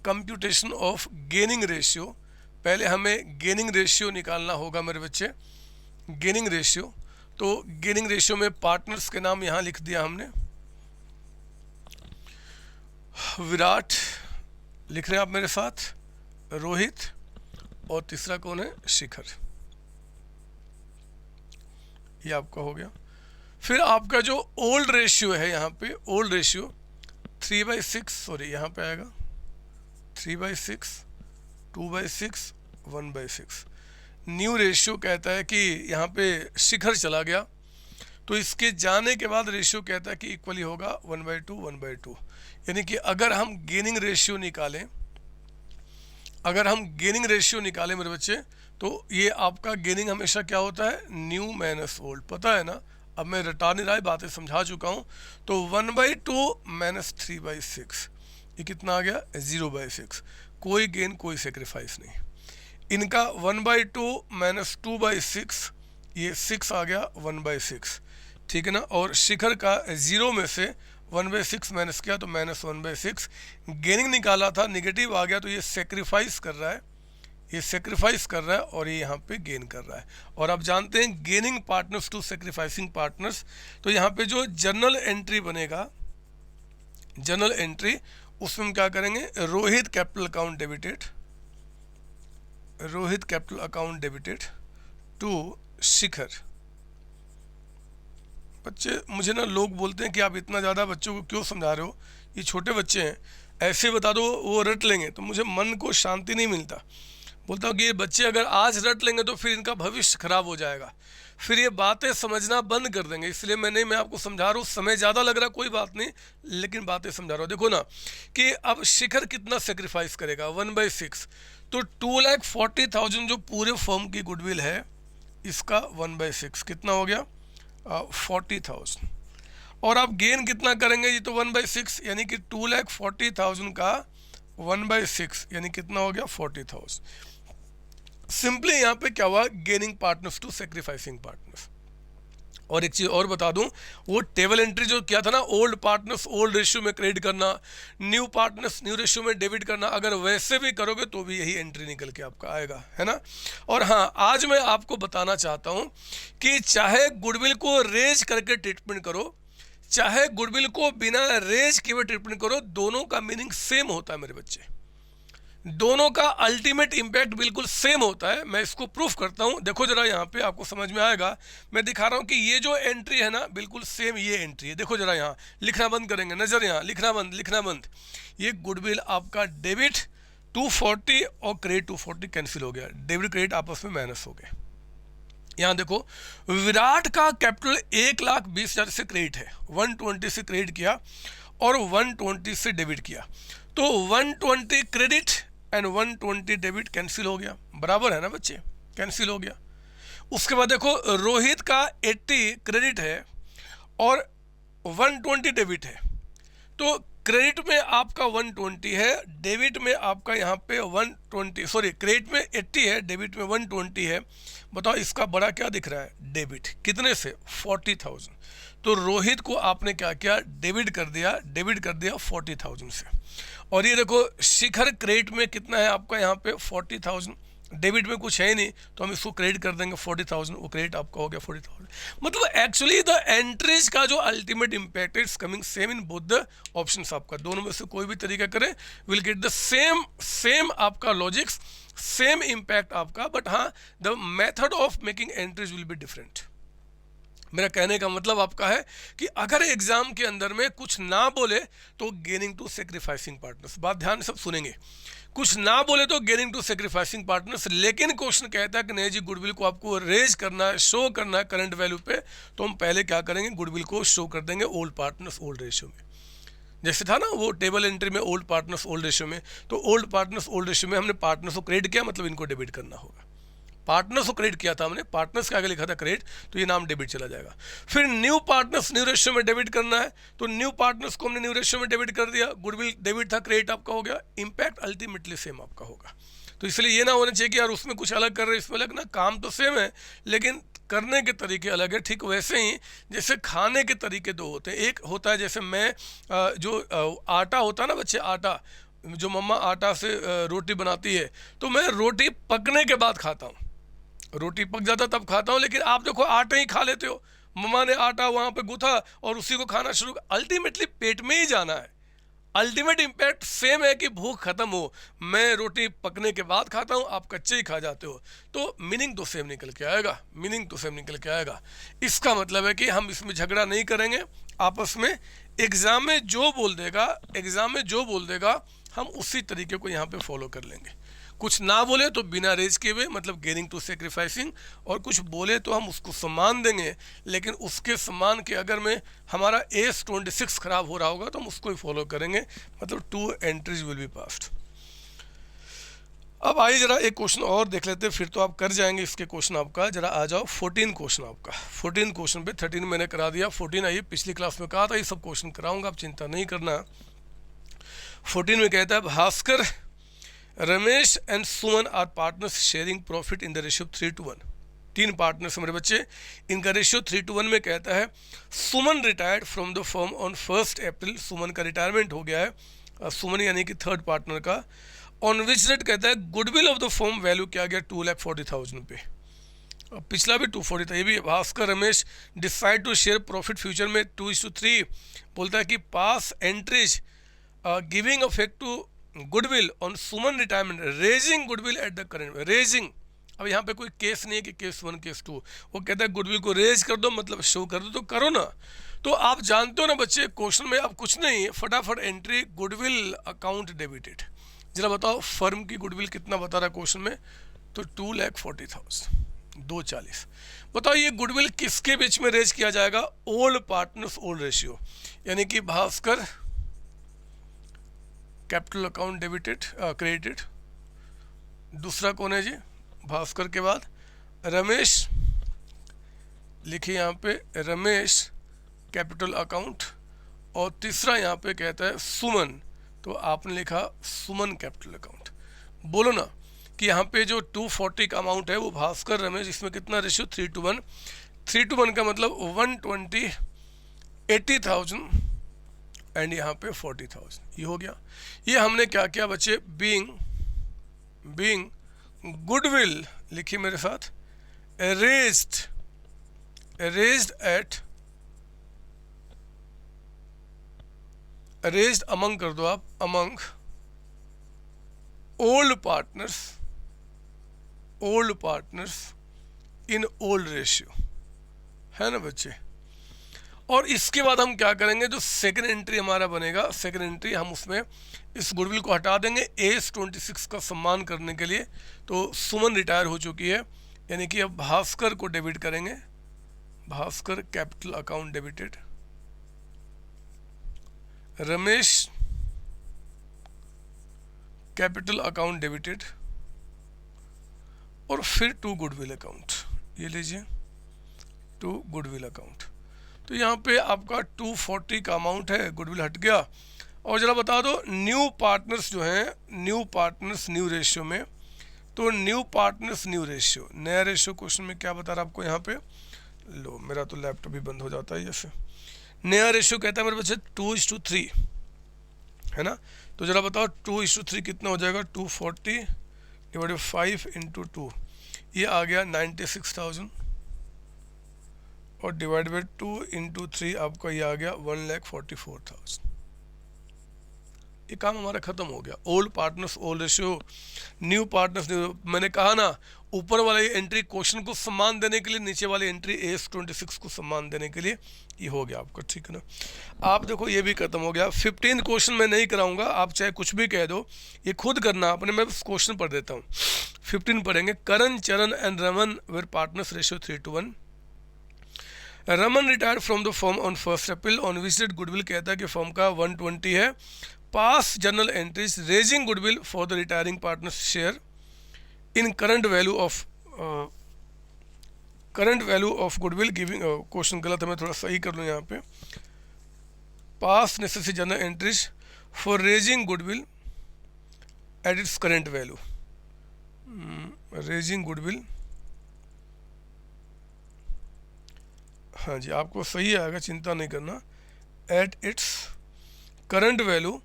कंप्यूटेशन ऑफ गेनिंग रेशियो, पहले हमें गेनिंग रेशियो निकालना होगा मेरे बच्चे। गेनिंग रेशियो, तो गेनिंग रेशियो में पार्टनर्स के नाम यहाँ लिख दिया हमने, विराट लिख रहे हैं आप मेरे साथ, रोहित, और तीसरा कौन है, शिखर। ये आपका हो गया। फिर आपका जो ओल्ड रेशियो है यहाँ पे, ओल्ड रेशियो 3/6, सॉरी यहाँ पे आएगा 3/6, 2/6, 1/6। न्यू रेशियो कहता है कि यहाँ पे शिखर चला गया, तो इसके जाने के बाद रेशियो कहता है कि इक्वली होगा 1/2, 1/2। यानी कि अगर हम गेनिंग रेशियो निकालें, मेरे बच्चे, तो ये आपका गेनिंग हमेशा क्या होता है, न्यू माइनस ओल्ड, पता है ना। अब मैं रटा नहीं रहा, बातें समझा चुका हूँ। तो 1/2 माइनस 3/6, ये कितना आ गया, 0/6। कोई गेन कोई सेक्रीफाइस नहीं। इनका 1/2 माइनस 2/6, ये 6 आ गया 1/6, ठीक है ना। और शिखर का 0 में से 1/6 माइनस किया तो माइनस 1/6। गेनिंग निकाला था, निगेटिव आ गया, तो ये सेक्रीफाइस कर रहा है, और ये यहाँ पे गेन कर रहा है। और आप जानते हैं gaining partners to sacrificing partners, तो यहाँ पे जो जर्नल एंट्री बनेगा, जर्नल एंट्री, उसमें हम क्या करेंगे, Rohit capital account debited to Shikhar. बच्चे, मुझे ना लोग बोलते हैं कि आप इतना ज़्यादा बच्चों को क्यों समझा रहे हो, ये छोटे बच्चे हैं, ऐसे बता दो वो रट लेंगे, तो मुझे मन को शांति नहीं मिलता। बोलता हूँ कि ये बच्चे अगर आज रट लेंगे तो फिर इनका भविष्य खराब हो जाएगा, फिर ये बातें समझना बंद कर देंगे। इसलिए मैं आपको समझा रहा हूँ, समय ज़्यादा लग रहा कोई बात नहीं, लेकिन बातें समझा रहा हूँ। देखो ना कि अब शिखर कितना सेक्रीफाइस करेगा, 1/6, तो 2,40,000 जो पूरे फर्म की गुडविल है, इसका 1/6 कितना हो गया, 40,000। और आप गेन कितना करेंगे, ये तो 1/6, यानी कि 2,40,000 का 1/6 यानी कितना हो गया, 40,000। सिंपली यहाँ पे क्या हुआ, gaining partners to sacrificing partners. और एक चीज़ और बता दूं, वो टेबल एंट्री जो किया था ना, ओल्ड पार्टनर्स ओल्ड रेशियो में क्रेडिट करना, न्यू पार्टनर्स न्यू रेशियो में डेबिट करना, अगर वैसे भी करोगे तो भी यही एंट्री निकल के आपका आएगा, है ना। और हाँ, आज मैं आपको बताना चाहता हूँ कि चाहे गुडविल को रेज करके ट्रीटमेंट करो, चाहे गुडविल को बिना रेज किए हुए ट्रीटमेंट करो, दोनों का मीनिंग सेम होता है मेरे बच्चे, दोनों का अल्टीमेट इंपैक्ट बिल्कुल सेम होता है। मैं इसको प्रूफ करता हूं, देखो जरा, यहाँ पे आपको समझ में आएगा। मैं दिखा रहा हूं कि ये जो एंट्री है ना, बिल्कुल सेम ये एंट्री है। देखो जरा, यहाँ लिखना बंद करेंगे, नजर यहाँ, लिखना बंद। ये गुडविल आपका डेबिट 240 और क्रेडिट 240 कैंसिल हो गया, डेबिट क्रेडिट आपस में माइनस हो गए। यहाँ देखो, विराट का कैपिटल 1,20,000 से क्रेडिट है, 120 से क्रेडिट किया और 120 से डेबिट किया, तो 120 क्रेडिट एंड 120 डेबिट कैंसिल हो गया, बराबर है ना बच्चे, कैंसिल हो गया। उसके बाद देखो, रोहित का 80 क्रेडिट है और 120 डेबिट है, तो क्रेडिट में आपका 120 है, डेबिट में आपका यहाँ पे 120, सॉरी, क्रेडिट में 80 है, डेबिट में 120 है। बताओ इसका बड़ा क्या दिख रहा है, डेबिट, कितने से, 40,000। तो रोहित को आपने क्या किया, डेबिट कर दिया 40,000 से। और ये देखो, शिखर क्रेडिट में कितना है आपका यहाँ पे 40,000, डेबिट में कुछ है ही नहीं, तो हम इसको क्रेडिट कर देंगे 40,000, वो क्रेडिट आपका हो गया 40,000। मतलब एक्चुअली द एंट्रीज का जो ultimate impact is coming same in both the options. आपका दोनों में से कोई भी तरीका करें, विल गेट द सेम आपका लॉजिक्स, सेम इंपैक्ट आपका, बट हाँ, the method of making entries will be different. मेरा कहने का मतलब आपका है कि अगर एग्जाम के अंदर में कुछ ना बोले तो गेनिंग टू सेक्रीफाइसिंग पार्टनर्स, बात ध्यान से सब सुनेंगे, कुछ ना बोले तो गेनिंग टू सेक्रीफाइसिंग पार्टनर्स, लेकिन क्वेश्चन कहता है कि नहीं जी, गुडविल को आपको रेज करना है, शो करना है करंट वैल्यू पे, तो हम पहले क्या करेंगे, गुडविल को शो कर देंगे ओल्ड पार्टनर्स ओल्ड रेशियो में। जैसे था ना वो टेबल एंट्री में ओल्ड पार्टनर्स ओल्ड रेशियो में, तो ओल्ड पार्टनर्स ओल्ड रेशियो में हमने पार्टनर्स को क्रेडिट किया, मतलब इनको डेबिट करना होगा। पार्टनर्स को क्रेडिट किया था हमने, पार्टनर्स के आगे लिखा था क्रेडिट, तो ये नाम डेबिट चला जाएगा। फिर न्यू पार्टनर्स न्यू रेशियो में डेबिट करना है, तो न्यू पार्टनर्स को हमने न्यू रेशियो में डेबिट कर दिया, गुडविल डेबिट था, क्रेडिट आपका हो गया, इंपैक्ट अल्टीमेटली सेम आपका होगा। तो इसलिए ये ना होना चाहिए कि यार उसमें कुछ अलग कर रहे हैं इसमें अलग, ना, काम तो सेम है लेकिन करने के तरीके अलग है। ठीक वैसे ही जैसे खाने के तरीके दो होते हैं, एक होता है जैसे मैं जो आटा होता है ना बच्चे, आटा जो मम्मा आटा से रोटी बनाती है, तो मैं रोटी पकने के बाद खाता हूँ, रोटी पक जाता तब खाता हूँ, लेकिन आप देखो आटा ही खा लेते हो, मम्मा ने आटा वहाँ पे गूथा और उसी को खाना शुरू, अल्टीमेटली पेट में ही जाना है। अल्टीमेट इम्पैक्ट सेम है कि भूख खत्म हो, मैं रोटी पकने के बाद खाता हूँ, आप कच्चे ही खा जाते हो, तो मीनिंग तो सेम निकल के आएगा, इसका मतलब है कि हम इसमें झगड़ा नहीं करेंगे आपस में। एग्जाम में जो बोल देगा हम उसी तरीके को यहाँ पे फॉलो कर लेंगे। कुछ ना बोले तो बिना रेज किए हुए, मतलब गेनिंग टू सेक्रीफाइसिंग, और कुछ बोले तो हम उसको सम्मान देंगे, लेकिन उसके सम्मान के अगर में हमारा एस 26 खराब हो रहा होगा तो हम उसको ही फॉलो करेंगे, मतलब 2 एंट्रीज विल बी पास्ड। अब आइए जरा एक क्वेश्चन और देख लेते हैं, फिर तो आप कर जाएंगे इसके क्वेश्चन आपका। जरा आ जाओ 14 क्वेश्चन आपका। 14 क्वेश्चन पे 13 मैंने करा दिया, 14 आइए, पिछली क्लास में कहा था ये सब क्वेश्चन कराऊंगा, आप चिंता नहीं करना। 14 में कहता है Bhaskar, Ramesh and Suman are partners sharing profit in the ratio 3:1। 3 partners मेरे बच्चे, इनका रेशियो 3:1 में कहता है Suman retired from the firm on 1 April. Suman का रिटायरमेंट हो गया है, सुमन यानी कि थर्ड पार्टनर का। ऑन विच डेट कहता है goodwill of the firm value क्या गया 2,40,000 पे। अब पिछला भी 240 था, ये भी। Bhaskar Ramesh decide to share profit future में 2:3 बोलता है कि pass entries giving affect to goodwill on Suman retirement, raising goodwill at the current raising. अब यहाँ पे कोई केस नहीं है कि केस 1 केस 2, वो कहता है गुडविल को रेज कर दो, मतलब शो कर दो, तो करो ना। तो आप जानते हो ना बच्चे, क्वेश्चन में अब कुछ नहीं, फटाफट एंट्री गुडविल अकाउंट डेबिटेड। जरा बताओ फर्म की गुडविल कितना बता रहा है क्वेश्चन में, तो 2,40,000, 240। बताओ ये गुडविल किसके बीच में रेज किया जाएगा, ओल्ड पार्टनर्स ओल्ड रेशियो, यानी कि Bhaskar capital account debited credited. दूसरा कौन है जी, भास्कर के बाद रमेश, लिखिए यहाँ पे रमेश कैपिटल अकाउंट, और तीसरा यहाँ पे कहता है सुमन, तो आपने लिखा सुमन कैपिटल अकाउंट। बोलो ना कि यहाँ पे जो 240 का अमाउंट है वो भास्कर रमेश, इसमें कितना रेशियो 3:1। 3:1 का मतलब 120 80,000 एंड यहाँ पे 40,000, ये हो गया। ये हमने क्या किया बच्चे, बीइंग गुडविल, लिखिए मेरे साथ, रेज्ड अमंग कर दो आप, among old partners in old ratio, है ना बच्चे। और इसके बाद हम क्या करेंगे, जो सेकंड एंट्री हमारा बनेगा, सेकंड एंट्री हम उसमें इस गुडविल को हटा देंगे एस 26 का सम्मान करने के लिए। तो सुमन रिटायर हो चुकी है, यानी कि अब भास्कर को डेबिट करेंगे, Bhaskar capital account debited, Ramesh capital account debited, और फिर टू गुडविल अकाउंट, ये लीजिए टू गुडविल अकाउंट। तो यहाँ पे आपका 240 का अमाउंट है, गुडविल हट गया। और जरा बता दो न्यू पार्टनर्स जो हैं, न्यू पार्टनर्स न्यू रेशियो में, तो न्यू पार्टनर्स न्यू रेशियो, नया रेशियो क्वेश्चन में क्या बता रहा है आपको यहाँ पे, लो मेरा तो लैपटॉप भी बंद हो जाता है जैसे। नया रेशियो कहता है मेरे बच्चे 2:3, है ना। तो जरा बताओ 2:3 कितना हो जाएगा, 240 डिवाइडेड 5 × 2, ये आ गया 96,000, और डिवाइड बाई 2 × 3 आपका ये आ गया 1,44,000। ये काम हमारा खत्म हो गया। Old partners old ratio, new partners new. मैंने कहा ना ऊपर वाली एंट्री क्वेश्चन को सम्मान देने के लिए, नीचे वाली एंट्री एस 26 को सम्मान देने के लिए, ये हो गया आपका, ठीक है ना। आप देखो ये भी खत्म हो गया। 15 क्वेश्चन मैं नहीं कराऊंगा, आप चाहे कुछ भी कह दो, ये खुद करना आपने, मैं बस क्वेश्चन पढ़ देता हूँ। 15 पढ़ेंगे, Karan Charan and Raman were partners ratio 3:1। Raman retired from the firm on 1 April, on which date goodwill कहता है कि फर्म का 120 है। Pass journal entries raising goodwill for the retiring partners share in current value of goodwill giving, question गलत है, मैं थोड़ा सही कर लूँ यहाँ पे। Pass necessary journal entries for raising goodwill at its current value, raising goodwill, हाँ जी आपको सही आएगा, चिंता नहीं करना, eight its current value,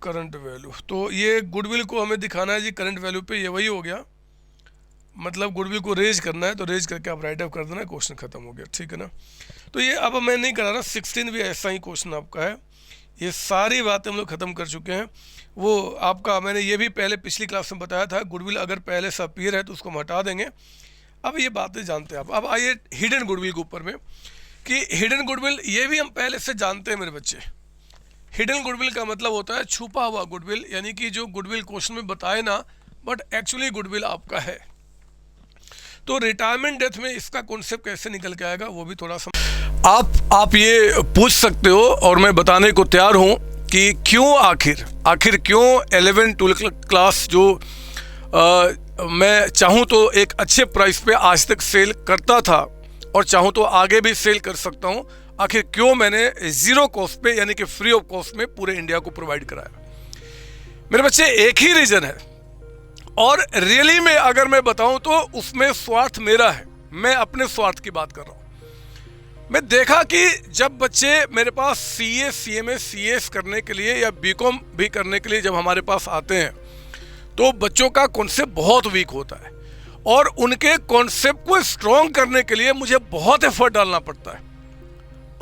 current value. तो ये गुडविल को हमें दिखाना है जी करंट वैल्यू पे, ये वही हो गया, मतलब गुडविल को रेज करना है, तो रेज करके आप राइट अप कर देना, क्वेश्चन खत्म हो गया, ठीक है ना। तो ये अब मैं नहीं करा रहा, 16 भी ऐसा ही क्वेश्चन आपका है। ये सारी बातें हम लोग खत्म कर चुके हैं। वो आपका मैंने ये भी पहले पिछली क्लास में बताया था, गुडविल अगर पहले से अपीयर है तो उसको हम हटा देंगे। अब ये बातें जानते हैं आप। अब आइए हिडन गुडविल के ऊपर में। कि हिडन गुडविल ये भी हम पहले से जानते हैं मेरे बच्चे। हिडन गुडविल का मतलब होता है छुपा हुआ गुडविल, यानी कि जो गुडविल क्वेश्चन में बताए ना बट एक्चुअली गुडविल आपका है। तो रिटायरमेंट डेथ में इसका कॉन्सेप्ट कैसे निकल के आएगा वो भी थोड़ा आप ये पूछ सकते हो और मैं बताने को तैयार हूँ कि क्यों आखिर क्यों 11-12 क्लास जो मैं चाहूँ तो एक अच्छे प्राइस पे आज तक सेल करता था और चाहूँ तो आगे भी सेल कर सकता हूँ, आखिर क्यों मैंने ज़ीरो कॉस्ट पे यानी कि फ्री ऑफ कॉस्ट में पूरे इंडिया को प्रोवाइड कराया। मेरे बच्चे एक ही रीज़न है और रियली में अगर मैं बताऊं तो उसमें स्वार्थ मेरा है, मैं अपने स्वार्थ की बात कर रहा हूं। मैं देखा कि जब बच्चे मेरे पास CA CMA CS करने के लिए या BCom भी करने के लिए जब हमारे पास आते हैं तो बच्चों का कॉन्सेप्ट बहुत वीक होता है और उनके कॉन्सेप्ट को स्ट्रॉन्ग करने के लिए मुझे बहुत एफर्ट डालना पड़ता है।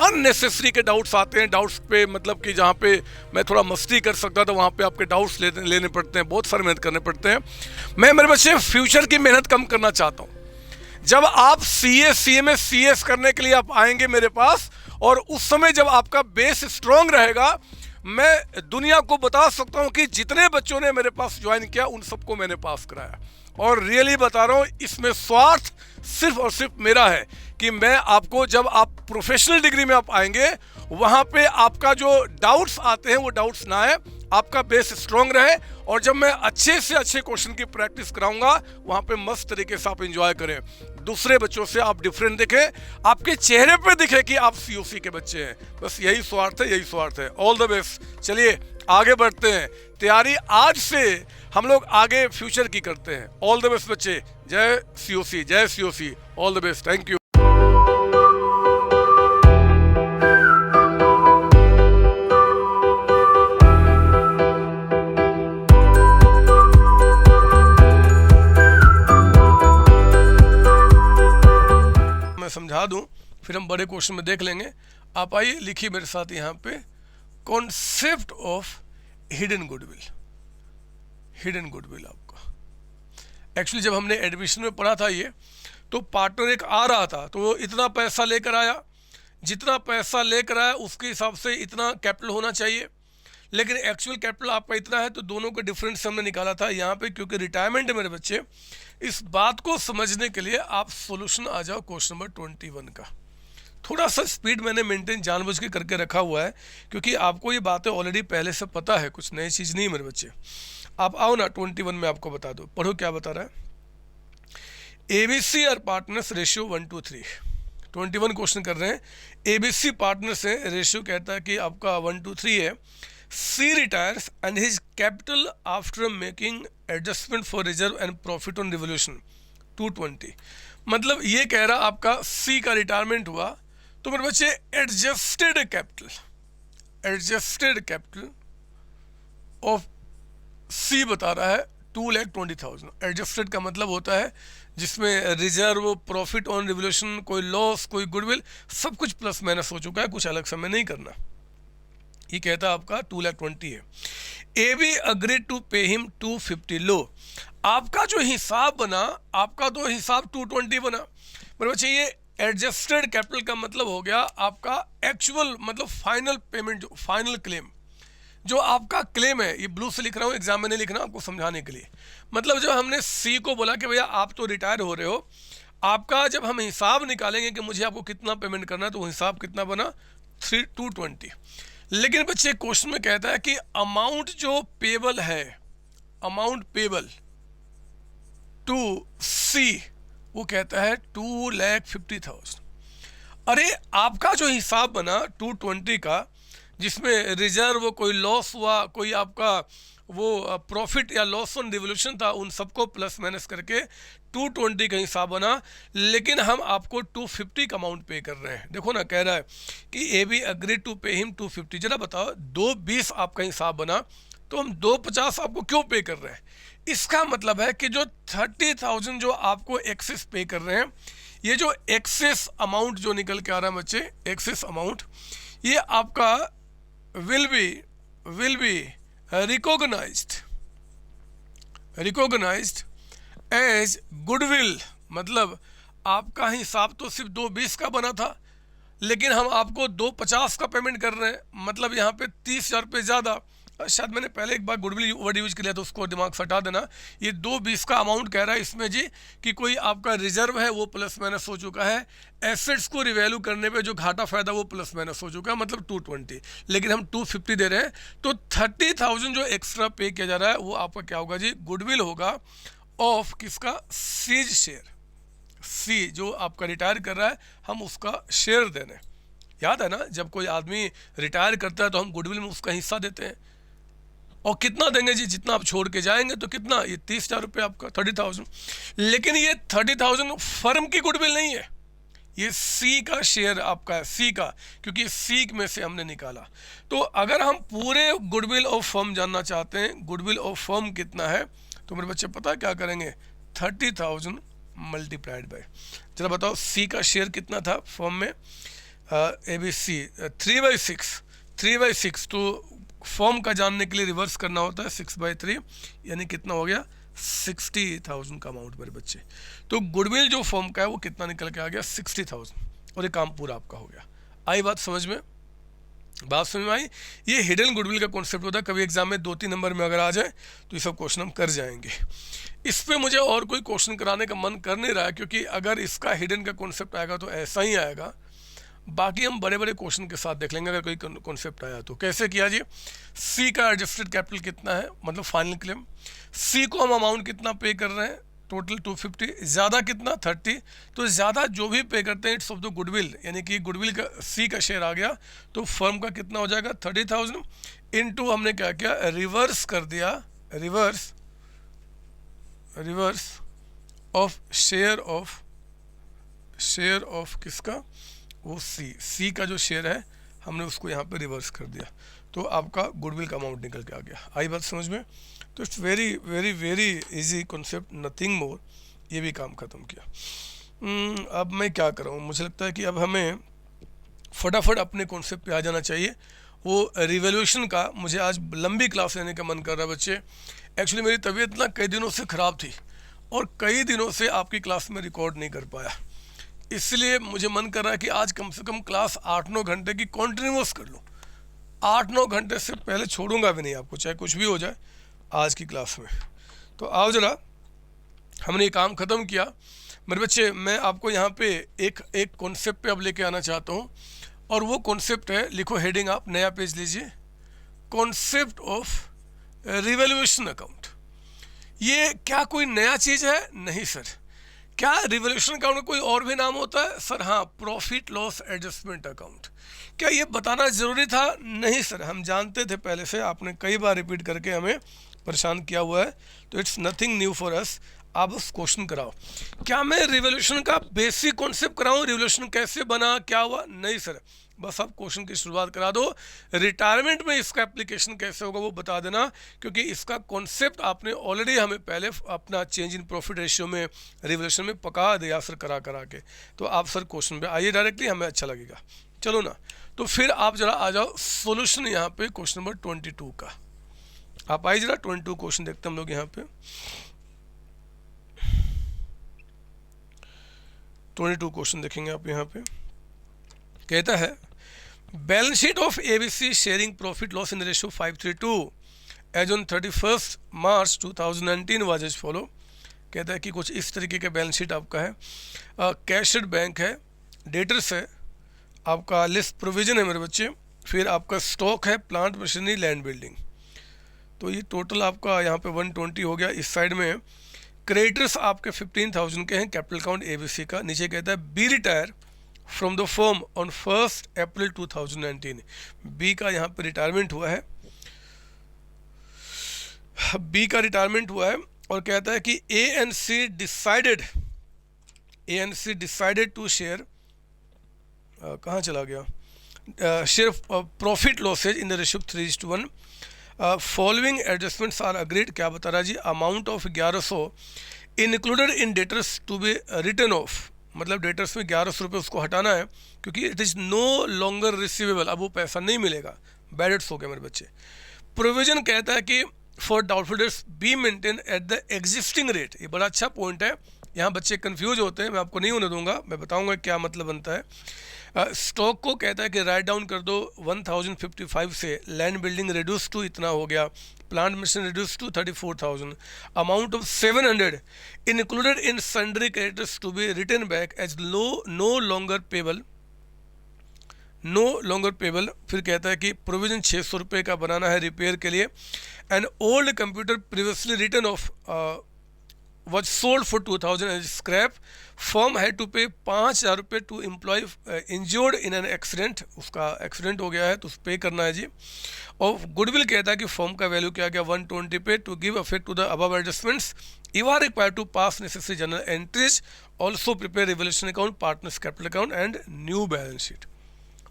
अननेसेसरी के डाउट्स आते हैं, डाउट्स पे मतलब कि जहाँ पे मैं थोड़ा मस्ती कर सकता था वहाँ पे आपके डाउट्स लेने पड़ते हैं, बहुत सारी मेहनत करने पड़ते हैं। मैं मेरे बच्चे फ्यूचर की मेहनत कम करना चाहता हूँ। जब आप CA CMA CS करने के लिए आप आएंगे मेरे पास और उस समय जब आपका बेस स्ट्रॉन्ग रहेगा, मैं दुनिया को बता सकता हूँ कि जितने बच्चों ने मेरे पास ज्वाइन किया उन सबको मैंने पास कराया। और रियली बता रहा हूँ इसमें स्वार्थ सिर्फ और सिर्फ मेरा है कि मैं आपको जब आप प्रोफेशनल डिग्री में आप आएंगे वहाँ पे आपका जो डाउट्स आते हैं वो डाउट्स ना आए, आपका बेस स्ट्रॉन्ग रहे और जब मैं अच्छे से अच्छे क्वेश्चन की प्रैक्टिस कराऊंगा वहाँ पे मस्त तरीके से आप एंजॉय करें, दूसरे बच्चों से आप डिफरेंट दिखें, आपके चेहरे पे दिखे कि आप COC के बच्चे हैं। बस यही स्वार्थ है, यही स्वार्थ है। All the best. चलिए आगे बढ़ते हैं, तैयारी आज से हम लोग आगे फ्यूचर की करते हैं। ऑल द बेस्ट बच्चे। जय COC, जय COC। All the best. Thank you. मैं समझा दूं फिर हम बड़े क्वेश्चन में देख लेंगे। आप आइए लिखिए मेरे साथ यहाँ पे concept of hidden goodwill. Hidden goodwill आपका एक्चुअली जब हमने एडमिशन में पढ़ा था ये तो पार्टनर एक आ रहा था तो वो इतना पैसा लेकर आया, जितना पैसा लेकर आया उसके हिसाब से इतना कैपिटल होना चाहिए, लेकिन एक्चुअल कैपिटल आपका इतना है। तो दोनों का डिफरेंस हमने निकाला था यहाँ पे, क्योंकि रिटायरमेंट है मेरे बच्चे। इस बात को समझने के लिए आप सॉल्यूशन आ जाओ क्वेश्चन नंबर 21 का। थोड़ा सा स्पीड मैंने मेंटेन जानबूझ के करके रखा हुआ है क्योंकि आपको ये बातें ऑलरेडी पहले से पता है, कुछ नई चीज़ नहीं मेरे बच्चे। आप आओ ना 21 में आपको बता दो, पढ़ो क्या बता रहा है। ABC और पार्टनर्स रेशियो 1:3। 21 क्वेश्चन कर रहे हैं। ABC पार्टनर्स है, रेशियो कहता है कि आपका 1:3 है। C retires and his capital after making adjustment for reserve and profit on revolution 220। मतलब ये कह रहा आपका C का रिटायरमेंट हुआ तो मेरे बच्चे एडजस्टेड कैपिटल ऑफ C बता रहा है 2,20,000। एडजस्टेड का मतलब होता है जिसमें रिजर्व, प्रॉफिट ऑन रिवोल्यूशन, कोई लॉस, कोई गुडविल, सब कुछ प्लस माइनस हो चुका है, कुछ अलग समय नहीं करना। ये कहता है आपका 2,20,000 है। AB agree to pay him 250। लो आपका जो हिसाब बना, आपका तो हिसाब 220 बना मेरे बच्चे। ये एडजस्टेड कैपिटल का मतलब हो गया आपका एक्चुअल, मतलब फाइनल पेमेंट, जो फाइनल क्लेम, जो आपका क्लेम है। ये ब्लू से लिख रहा हूँ, एग्जाम में नहीं लिख रहा हूँ, आपको समझाने के लिए। मतलब जब हमने C को बोला कि भैया आप तो रिटायर हो रहे हो, आपका जब हम हिसाब निकालेंगे कि मुझे आपको कितना पेमेंट करना है, तो वो हिसाब कितना बना 220। लेकिन बच्चे क्वेश्चन में कहता है कि अमाउंट जो पेबल है, अमाउंट पेबल टू C, वो कहता है 2,50,000। अरे आपका जो हिसाब बना 220 का, जिसमें रिजर्व, कोई लॉस हुआ, कोई आपका वो प्रॉफिट या लॉस ऑन रिवोल्यूशन था, उन सबको प्लस माइनस करके 220 का हिसाब बना, लेकिन हम आपको 250 का अमाउंट पे कर रहे हैं। देखो ना, कह रहा है कि AB agree to pay him 250। जरा बताओ 220 आपका हिसाब बना तो हम 250 आपको क्यों पे कर रहे हैं? इसका मतलब है कि जो 30,000 जो आपको एक्सेस पे कर रहे हैं, ये जो एक्सेस अमाउंट जो निकल के आ रहा है बच्चे, एक्सेस अमाउंट, ये आपका will be recognised as goodwill. मतलब आपका हिसाब तो सिर्फ 220 का बना था, लेकिन हम आपको 250 का पेमेंट कर रहे हैं, मतलब यहाँ पे 30,000 रुपये ज़्यादा। शायद मैंने पहले एक बार गुडविल वर्ड यूज किया तो उसको दिमाग से हटा देना। ये 220 का अमाउंट कह रहा है इसमें जी कि कोई आपका रिजर्व है वो प्लस माइनस हो चुका है, एसेट्स को रिवैल्यू करने पे जो घाटा फायदा वो प्लस माइनस हो चुका है, मतलब 220, लेकिन हम 250 दे रहे हैं। तो 30,000 जो एक्स्ट्रा पे किया जा रहा है वो आपका क्या होगा जी, गुडविल होगा ऑफ किसका, सीज शेयर। सी जो आपका रिटायर कर रहा है हम उसका शेयर देने, याद है ना, जब कोई आदमी रिटायर करता है तो हम गुडविल में उसका हिस्सा देते हैं। और कितना देंगे जी, जितना आप छोड़ के जाएंगे, तो कितना, ये 30,000 रुपये आपका 30,000। लेकिन ये 30,000 फर्म की गुडविल नहीं है, ये सी का शेयर आपका है, सी का, क्योंकि सी में से हमने निकाला। तो अगर हम पूरे गुडविल ऑफ फर्म जानना चाहते हैं, गुडविल ऑफ फर्म कितना है, तो मेरे बच्चे पता क्या करेंगे, 30,000 मल्टीप्लाइड बाय, चलो बताओ सी का शेयर कितना था फर्म में, ए बी सी 3/6, तो फॉर्म का जानने के लिए रिवर्स करना होता है 6/3, यानी कितना हो गया, 60,000 का अमाउंट मेरे बच्चे। तो गुडविल जो फॉर्म का है वो कितना निकल के आ गया, 60,000, और ये काम पूरा आपका हो गया। आई बात समझ में, बात समझ में आई। ये हिडन गुडविल का कॉन्सेप्ट होता है, कभी एग्जाम में 2-3 नंबर में अगर आ जाए तो ये सब क्वेश्चन हम कर जाएंगे। इस पे मुझे और कोई क्वेश्चन कराने का मन कर नहीं रहा है, क्योंकि अगर इसका हिडन का कॉन्सेप्ट आएगा तो ऐसा ही आएगा। बाकी हम बड़े बड़े क्वेश्चन के साथ देख लेंगे अगर कोई कॉन्सेप्ट आया तो। कैसे किया जी, सी का एडजस्टेड कैपिटल कितना है, मतलब फाइनल क्लेम, सी को हम अमाउंट कितना पे कर रहे हैं, टोटल 250, ज़्यादा कितना 30, तो ज़्यादा जो भी पे करते हैं इट्स ऑफ द गुडविल, यानी कि गुडविल का सी का शेयर आ गया, तो फर्म का कितना हो जाएगा 30,000 इनटू हमने क्या किया, रिवर्स कर दिया, रिवर्स ऑफ शेयर ऑफ किसका, वो सी का जो शेयर है हमने उसको यहाँ पे रिवर्स कर दिया, तो आपका गुडविल का अमाउंट निकल के आ गया। आई बात समझ में। तो it's very very very easy concept, nothing more, ये भी काम ख़त्म किया। अब मैं क्या कर रहा हूँ, मुझे लगता है कि अब हमें फटाफट अपने कॉन्सेप्ट पे आ जाना चाहिए। वो रिवोल्यूशन का मुझे आज लंबी क्लास लेने का मन कर रहा है बच्चे। एक्चुअली मेरी तबीयत ना कई दिनों से ख़राब थी और कई दिनों से आपकी क्लास में रिकॉर्ड नहीं कर पाया, इसलिए मुझे मन कर रहा है कि आज कम से कम क्लास 8-9 घंटे की कॉन्टिन्यूस कर लूँ। 8-9 घंटे से पहले छोड़ूंगा भी नहीं आपको, चाहे कुछ भी हो जाए आज की क्लास में। तो आओ जरा, हमने ये काम ख़त्म किया मेरे बच्चे। मैं आपको यहाँ पे एक कॉन्सेप्ट पे अब लेके आना चाहता हूँ, और वो कॉन्सेप्ट है, लिखो हेडिंग आप, नया पेज लीजिए, कॉन्सेप्ट ऑफ रिवोल्यूशन अकाउंट। ये क्या कोई नया चीज़ है? नहीं सर। क्या रिवोल्यूशन अकाउंट का कोई और भी नाम होता है? सर हाँ, प्रॉफिट लॉस एडजस्टमेंट अकाउंट। क्या ये बताना ज़रूरी था? नहीं सर, हम जानते थे पहले से, आपने कई बार रिपीट करके हमें परेशान किया हुआ है, तो it's nothing new for us. आप उस क्वेश्चन कराओ। क्या मैं रिवोल्यूशन का बेसिक कॉन्सेप्ट कराऊँ, रिवोल्यूशन कैसे बना, क्या हुआ? नहीं सर, बस आप क्वेश्चन की शुरुआत करा दो। रिटायरमेंट में इसका एप्लीकेशन कैसे होगा वो बता देना, क्योंकि इसका कॉन्सेप्ट आपने ऑलरेडी हमें पहले अपना चेंज इन प्रॉफिट रेशियो में रिवोल्यूशन में पका दिया सर, करा के। तो आप सर क्वेश्चन पे आइए डायरेक्टली, हमें अच्छा लगेगा। चलो ना, तो फिर आप जरा आ जाओ सोल्यूशन यहाँ पे क्वेश्चन नंबर 22 का। आप आइए जरा 22 क्वेश्चन देखते हम लोग यहाँ पे। 22 क्वेश्चन देखेंगे आप यहाँ पे। कहता है balance sheet of ABC sharing profit loss in ratio 5:3 as on 31 March 2019 was as follow. कहता है कि कुछ इस तरीके का बैलेंस शीट आपका है। कैशड बैंक है, डेटर्स है, आपका लिस्ट प्रोविजन है मेरे बच्चे, फिर आपका स्टॉक है, प्लांट मशीनरी, लैंड बिल्डिंग। तो ये टोटल आपका यहाँ पे 120 हो गया। इस साइड में क्रेडिटर्स आपके 15,000 के हैं, कैपिटल अकाउंट एबीसी का। नीचे कहता है B retire from the firm on 1 April 2019। B का यहाँ पे रिटायरमेंट हुआ है, बी का रिटायरमेंट हुआ है, और कहता है कि A N C decided to share, कहाँ चला गया, share profit losses in the ratio 3:1। Following adjustments are agreed. क्या बता रहा है जी, amount of 1100 included in debtors to be written off, मतलब डेटर्स में 1100 रुपये उसको हटाना है, क्योंकि it is no longer receivable, अब वो पैसा नहीं मिलेगा, बैड डेट्स हो गए मेरे बच्चे। प्रोविजन कहता है कि for doubtful debts B maintain at the existing rate. ये बड़ा अच्छा पॉइंट है, यहाँ बच्चे कंफ्यूज होते हैं, मैं आपको नहीं होने दूंगा, मैं बताऊंगा क्या मतलब बनता है। स्टॉक को कहता है कि राइट डाउन कर दो 1055 से, लैंड बिल्डिंग रिड्यूस टू इतना हो गया, plant machine reduce to 34,000, amount of 700 included in sundry creditors to be return back as no longer payable, फिर कहता है कि प्रोविजन 600 रुपये का बनाना है रिपेयर के लिए, and old computer previously return of was sold for 2000 as scrap, firm had to pay 5,000 रुपये to employ injured in an accident, उसका एक्सीडेंट हो गया है तो उस पे करना है जी। और गुडविल कहता है कि फर्म का वैल्यू क्या गया 120 पे, to give effect to the above adjustments you are required to pass necessary journal entries, also prepare revaluation account, partners capital account and new balance sheet.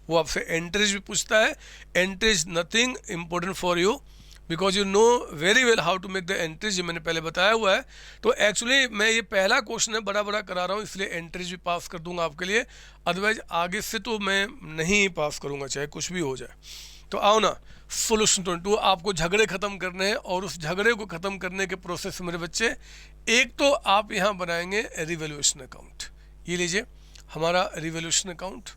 वो आपसे एंट्रीज भी पूछता है, entries nothing important for you because you know very well how to make the entries, ये मैंने पहले बताया हुआ है। तो एक्चुअली मैं ये पहला क्वेश्चन है बड़ा करा रहा हूँ, इसलिए एंट्रीज भी पास कर दूंगा आपके लिए, अदरवाइज आगे से तो मैं नहीं पास करूँगा चाहे कुछ भी हो जाए। तो आओ ना, सोल्यूशन 22, आपको झगड़े ख़त्म करने हैं, और उस झगड़े को ख़त्म करने के प्रोसेस मेरे बच्चे, एक तो आप यहाँ बनाएंगे रिवोल्यूशन अकाउंट, ये लीजिए हमारा रिवोल्यूशन अकाउंट।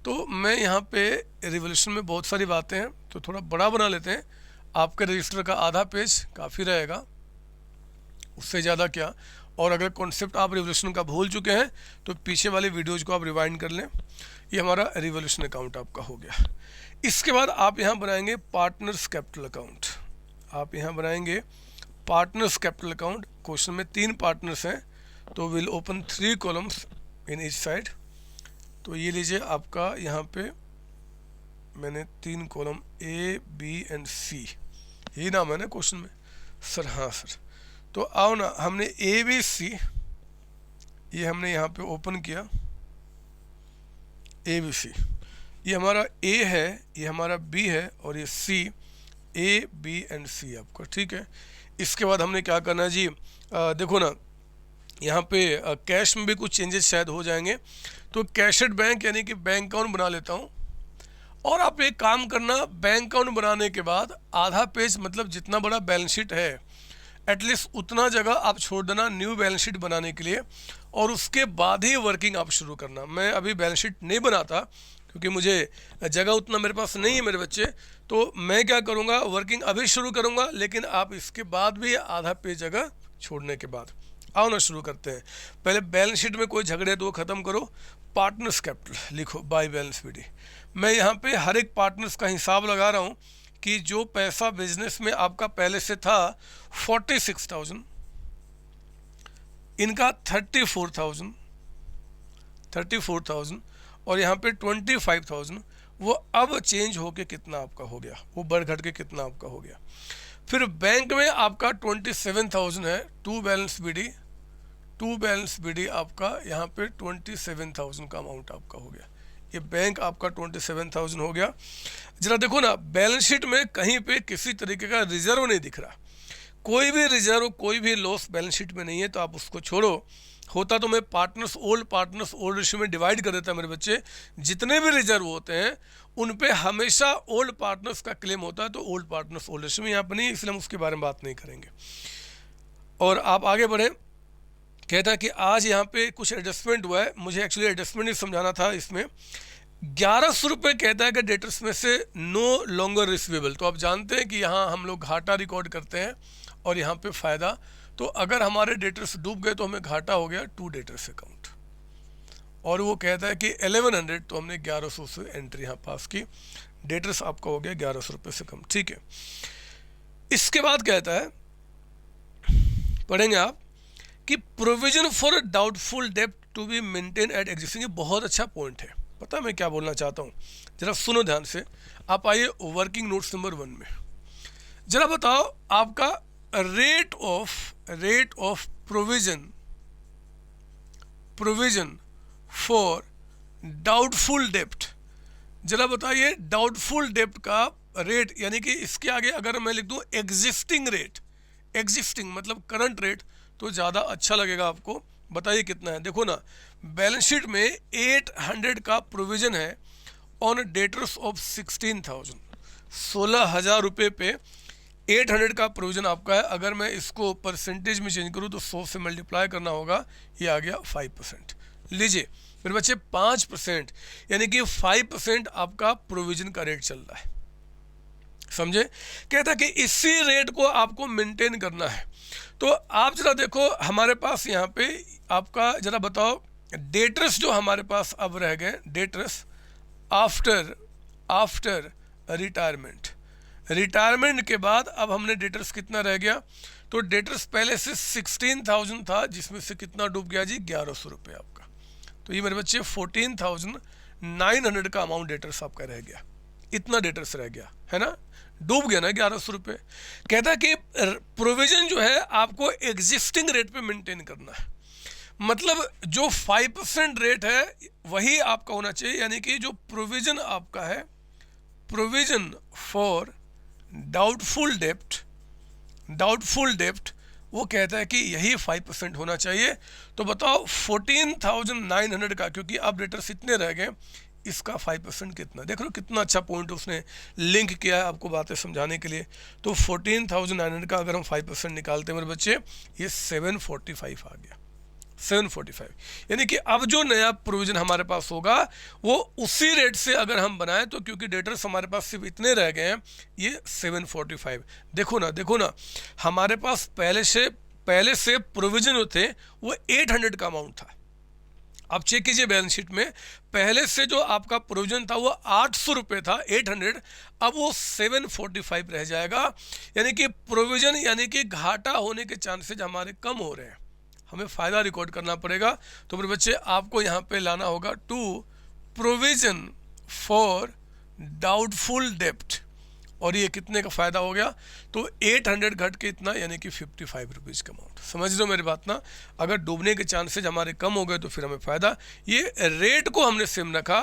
तो मैं यहाँ पे रिवोल्यूशन में बहुत सारी बातें हैं तो थोड़ा बड़ा बना लेते हैं, आपके रजिस्टर का आधा पेज काफ़ी रहेगा, उससे ज़्यादा क्या। और अगर कॉन्सेप्ट आप रिवोल्यूशन का भूल चुके हैं तो पीछे वाले वीडियोज़ को आप रिवाइंड कर लें। ये हमारा रिवोल्यूशन अकाउंट आपका हो गया। इसके बाद आप यहाँ बनाएंगे पार्टनर्स कैपिटल अकाउंट, आप यहाँ बनाएंगे पार्टनर्स कैपिटल अकाउंट। क्वेश्चन में 3 पार्टनर्स हैं तो will open 3 columns in each side. तो ये लीजिए आपका यहाँ पे मैंने 3 कॉलम ए बी एंड सी, यही नाम है ना क्वेश्चन में सर? हाँ सर। तो आओ ना, हमने ए बी सी ये हमने यहाँ पे ओपन किया, ए बी सी, ये हमारा ए है, ये हमारा बी है, और ये सी, ए बी एंड सी आपका, ठीक है। इसके बाद हमने क्या करना है जी, देखो ना यहाँ पे कैश में भी कुछ चेंजेस शायद हो जाएंगे, तो कैशड बैंक यानी कि बैंक अकाउंट बना लेता हूँ। और आप एक काम करना, बैंक अकाउंट बनाने के बाद आधा पेज मतलब जितना बड़ा बैलेंस शीट है एटलीस्ट उतना जगह आप छोड़ देना न्यू बैलेंस शीट बनाने के लिए, और उसके बाद ही वर्किंग आप शुरू करना। मैं अभी बैलेंस शीट नहीं बनाता क्योंकि मुझे जगह उतना मेरे पास नहीं है मेरे बच्चे, तो मैं क्या करूँगा, वर्किंग अभी शुरू करूँगा, लेकिन आप इसके बाद भी आधा पेज जगह छोड़ने के बाद। आओ ना शुरू करते हैं। पहले बैलेंस शीट में कोई झगड़े तो ख़त्म करो, पार्टनर्स कैपिटल लिखो बाय बैलेंस बीडी। मैं यहाँ पे हर एक पार्टनर्स का हिसाब लगा रहा हूँ कि जो पैसा बिजनेस में आपका पहले से था 46,000, इनका 34,000 और यहाँ पे 25,000, वो अब चेंज होके कितना आपका हो गया, वो बढ़ घट के कितना आपका हो गया। फिर बैंक में आपका 27,000 है, टू बैलेंस बीडी आपका यहाँ पे 27,000 का अमाउंट आपका हो गया। ये बैंक आपका 27,000 हो गया। जरा देखो ना, बैलेंस शीट में कहीं पे किसी तरीके का रिजर्व नहीं दिख रहा, कोई भी रिजर्व, कोई भी लॉस बैलेंस शीट में नहीं है, तो आप उसको छोड़ो। होता तो मैं पार्टनर्स ओल्ड रेशियो में डिवाइड कर देता मेरे बच्चे। जितने भी रिजर्व होते हैं उन पे हमेशा ओल्ड पार्टनर्स का क्लेम होता है, तो ओल्ड पार्टनर्स ओल्ड रेशियो में यहाँ पर नहीं, इसलिए हम उसके बारे में बात नहीं करेंगे। और आप आगे बढ़ें, कहता है कि आज यहाँ पे कुछ एडजस्टमेंट हुआ है, मुझे एक्चुअली एडजस्टमेंट ही समझाना था। इसमें 1100 रुपये कहता है कि डेटर्स में से नो लॉन्गर रिसीवेबल। तो आप जानते हैं कि यहाँ हम लोग घाटा रिकॉर्ड करते हैं और यहाँ पे फ़ायदा। तो अगर हमारे डेटर्स डूब गए तो हमें घाटा हो गया 2 डेटर्स अकाउंट, और वो कहता है कि 1100, तो हमने 1100 से एंट्री यहाँ पास की, डेटर्स आपका हो गया 1100 रुपये से कम, ठीक है। इसके बाद कहता है, पढ़ेंगे आप, कि प्रोविजन फॉर डाउटफुल डेब्ट to be maintain at existing. ये बहुत अच्छा पॉइंट है, पता है मैं क्या बोलना चाहता हूँ, जरा सुनो ध्यान से। आप आइए वर्किंग नोट्स नंबर 1 में, जरा बताओ आपका rate of provision for doubtful डेब्ट। जरा बताइए डाउटफुल डेब्ट का रेट, यानी कि इसके आगे अगर मैं लिख दूं एग्जिस्टिंग मतलब करंट रेट, तो ज़्यादा अच्छा लगेगा आपको। बताइए कितना है। देखो ना, बैलेंस शीट में 800 का प्रोविजन है ऑन डेटर्स ऑफ 16,000, 16,000 रुपये पे 800 का प्रोविजन आपका है। अगर मैं इसको परसेंटेज में चेंज करूँ तो 100 से मल्टीप्लाई करना होगा, ये आ गया 5%। लीजिए मेरे बच्चे 5%, यानी कि 5% आपका प्रोविजन का रेट चल रहा है, समझे। कहता है कि इसी रेट को आपको मेंटेन करना है। तो आप जरा देखो हमारे पास यहाँ पे आपका जरा बताओ डेटर्स जो हमारे पास अब रह गए, डेटर्स आफ्टर रिटायरमेंट के बाद अब हमने डेटर्स कितना रह गया, तो डेटर्स पहले से 16,000 था, जिसमें से कितना डूब गया जी, 1100 रुपये आपका। तो ये मेरे बच्चे 14,900 का अमाउंट डेटर्स आपका रह गया, इतना डेटर्स रह गया है ना, डूब गया ना 1100 रुपये। कहता है कि प्रोविजन जो है आपको एग्जिस्टिंग रेट पे मेंटेन करना है, मतलब जो 5% रेट है वही आपका होना चाहिए, यानी कि जो प्रोविजन आपका है, प्रोविजन फॉर डाउटफुल डेप्ट, वो कहता है कि यही 5% होना चाहिए। तो बताओ 14,900 का, क्योंकि अब डेटर्स इतने रह गए, इसका 5% कितना, देख लो कितना अच्छा पॉइंट उसने लिंक किया है आपको बातें समझाने के लिए। तो 14,900 का अगर हम 5% निकालते हैं मेरे बच्चे, ये 745 आ गया, 745। यानी कि अब जो नया प्रोविजन हमारे पास होगा वो उसी रेट से अगर हम बनाएं, तो क्योंकि डेटर्स हमारे पास सिर्फ इतने रह गए हैं, ये 745। देखो ना हमारे पास पहले से प्रोविजन जो थे वो 800 का अमाउंट था। आप चेक कीजिए बैलेंस शीट में, पहले से जो आपका प्रोविजन था वो 800 रुपये था, 800, अब वो 745 रह जाएगा। यानी कि प्रोविजन यानी कि घाटा होने के चांसेज हमारे कम हो रहे हैं, हमें फ़ायदा रिकॉर्ड करना पड़ेगा। तो मेरे बच्चे आपको यहाँ पे लाना होगा टू प्रोविजन फॉर डाउटफुल डेप्ट, और ये कितने का फ़ायदा हो गया, तो 800 घट के इतना, यानी कि 55 रुपीज़ का अमाउंट। समझ लो मेरी बात ना, अगर डूबने के चांसेज हमारे कम हो गए तो फिर हमें फ़ायदा। ये रेट को हमने सेम रखा,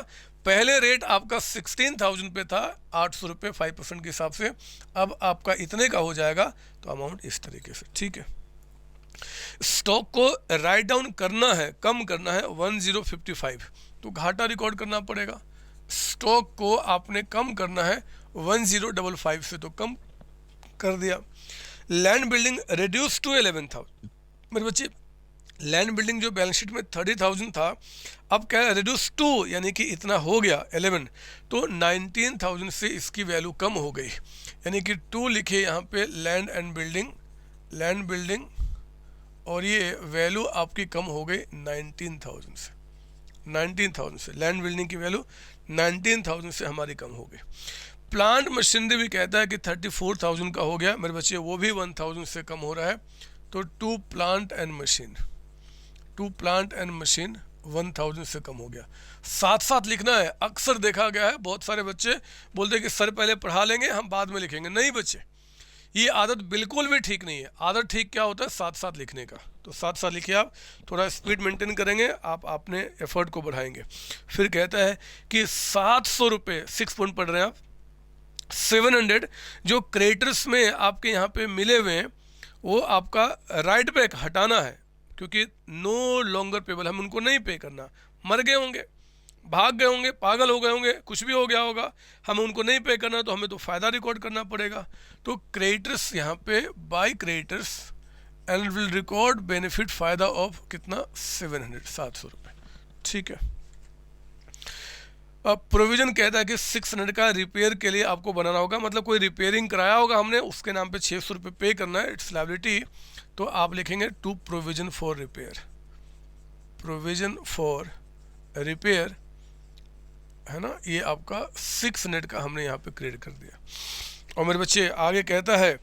पहले रेट आपका 16,000 पे था, 800 रुपये 5% के हिसाब से, अब आपका इतने का हो जाएगा, तो अमाउंट इस तरीके से, ठीक है। स्टॉक को राइट डाउन करना है, कम करना है 1055, तो घाटा रिकॉर्ड करना पड़ेगा। स्टॉक को आपने कम करना है 1055 से, तो कम कर दिया। लैंड बिल्डिंग रिड्यूस टू 11,000, मेरे बच्चे लैंड बिल्डिंग जो बैलेंस शीट में 30,000 था, अब क्या है, रिड्यूस टू, यानी कि इतना हो गया 11, तो 19,000 से इसकी वैल्यू कम हो गई, यानी कि 2 लिखे यहाँ पे लैंड बिल्डिंग, और ये वैल्यू आपकी कम हो गई 19,000 से, 19,000 से लैंड बिल्डिंग की वैल्यू 19,000 से हमारी कम हो गई। प्लांट मशीनरी भी कहता है कि 34,000 का हो गया मेरे बच्चे, वो भी 1,000 से कम हो रहा है। तो टू प्लांट एंड मशीन 1,000 से कम हो गया। साथ साथ लिखना है, अक्सर देखा गया है बहुत सारे बच्चे बोलते हैं कि सर पहले पढ़ा लेंगे हम बाद में लिखेंगे। नहीं बच्चे, ये आदत बिल्कुल भी ठीक नहीं है। आदत ठीक क्या होता है, साथ साथ लिखने का। तो साथ साथ लिखिए, आप थोड़ा स्पीड मेंटेन करेंगे, आप अपने एफर्ट को बढ़ाएंगे। फिर कहता है कि 700 रुपये, 6 पॉइंट पढ़ रहे हैं आप, 700 जो क्रेडिटर्स में आपके यहाँ पे मिले हुए हैं, वो आपका राइट बैक हटाना है, क्योंकि नो लॉन्गर पेबल, हम उनको नहीं पे करना। मर गए होंगे, भाग गए होंगे, पागल हो गए होंगे, कुछ भी हो गया होगा, हमें उनको नहीं पे करना, तो हमें तो फ़ायदा रिकॉर्ड करना पड़ेगा। तो क्रेडिटर्स यहाँ पे by creditors and will record benefit फ़ायदा ऑफ कितना, 700 रुपये, ठीक है। अब प्रोविज़न कहता है कि 600 का रिपेयर के लिए आपको बनाना होगा, मतलब कोई रिपेयरिंग कराया होगा हमने, उसके नाम पे 600 रुपये पे करना है, इट्स लायबिलिटी। तो आप लिखेंगे टू प्रोविज़न फॉर रिपेयर, है ना, ये आपका 600 का हमने यहाँ पे क्रिएट कर दिया। और मेरे बच्चे आगे कहता है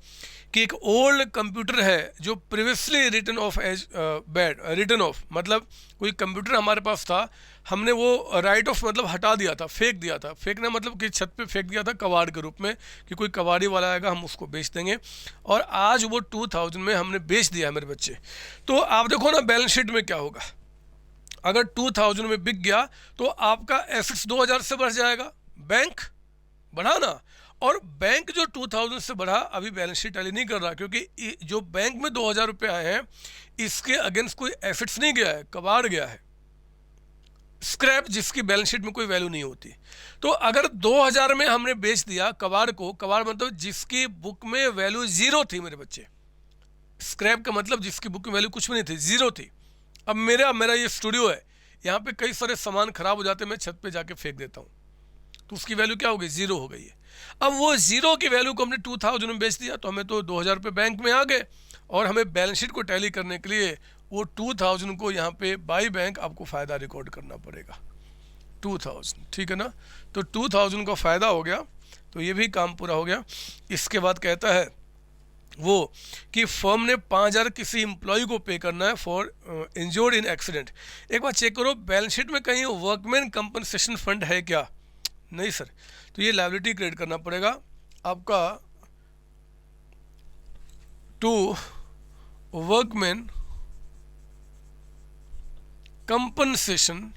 कि एक ओल्ड कंप्यूटर है जो previously written off as bad, written off मतलब कोई कंप्यूटर हमारे पास था, हमने वो राइट ऑफ मतलब हटा दिया था, फेंक दिया था। फेंकना मतलब कि छत पे फेंक दिया था कबाड़ के रूप में, कि कोई कबाड़ी वाला आएगा हम उसको बेच देंगे, और आज वो 2000 में हमने बेच दिया मेरे बच्चे। तो आप देखो ना बैलेंस शीट में क्या होगा, अगर 2000 में बिक गया तो आपका एसेट्स 2000 से बढ़ जाएगा, बैंक बढ़ा ना। और बैंक जो 2000 से बढ़ा, अभी बैलेंस शीट टैली नहीं कर रहा, क्योंकि जो बैंक में 2000 रुपये आए हैं इसके अगेंस्ट कोई एसेट्स नहीं गया है, कबाड़ गया है, स्क्रैप, जिसकी बैलेंस शीट में कोई वैल्यू नहीं होती। तो अगर 2000 में हमने बेच दिया कबाड़ को, कबाड़ मतलब जिसकी बुक में वैल्यू 0 थी मेरे बच्चे, स्क्रैप का मतलब जिसकी बुक में वैल्यू कुछ भी नहीं थी, 0 थी। अब मेरा ये स्टूडियो है, यहाँ पे कई सारे सामान खराब हो जाते हैं, मैं छत पे जाके फेंक देता हूँ, तो उसकी वैल्यू क्या हो गई, ज़ीरो हो गई है। अब वो ज़ीरो की वैल्यू को हमने 2000 में बेच दिया, तो हमें तो 2000 रुपये बैंक में आ गए, और हमें बैलेंस शीट को टैली करने के लिए वो 2000 को यहाँ पे बाई बैंक आपको फ़ायदा रिकॉर्ड करना पड़ेगा, 2000, ठीक है ना। तो 2000 का फ़ायदा हो गया, तो ये भी काम पूरा हो गया। इसके बाद कहता है वो कि फर्म ने 5000 किसी एम्प्लॉय को पे करना है फॉर इंजर्ड इन एक्सीडेंट। एक बार चेक करो बैलेंस शीट में कहीं वर्कमैन कंपनसेशन फंड है क्या, नहीं सर, तो ये लायबिलिटी क्रिएट करना पड़ेगा आपका टू वर्कमैन कंपनसेशन,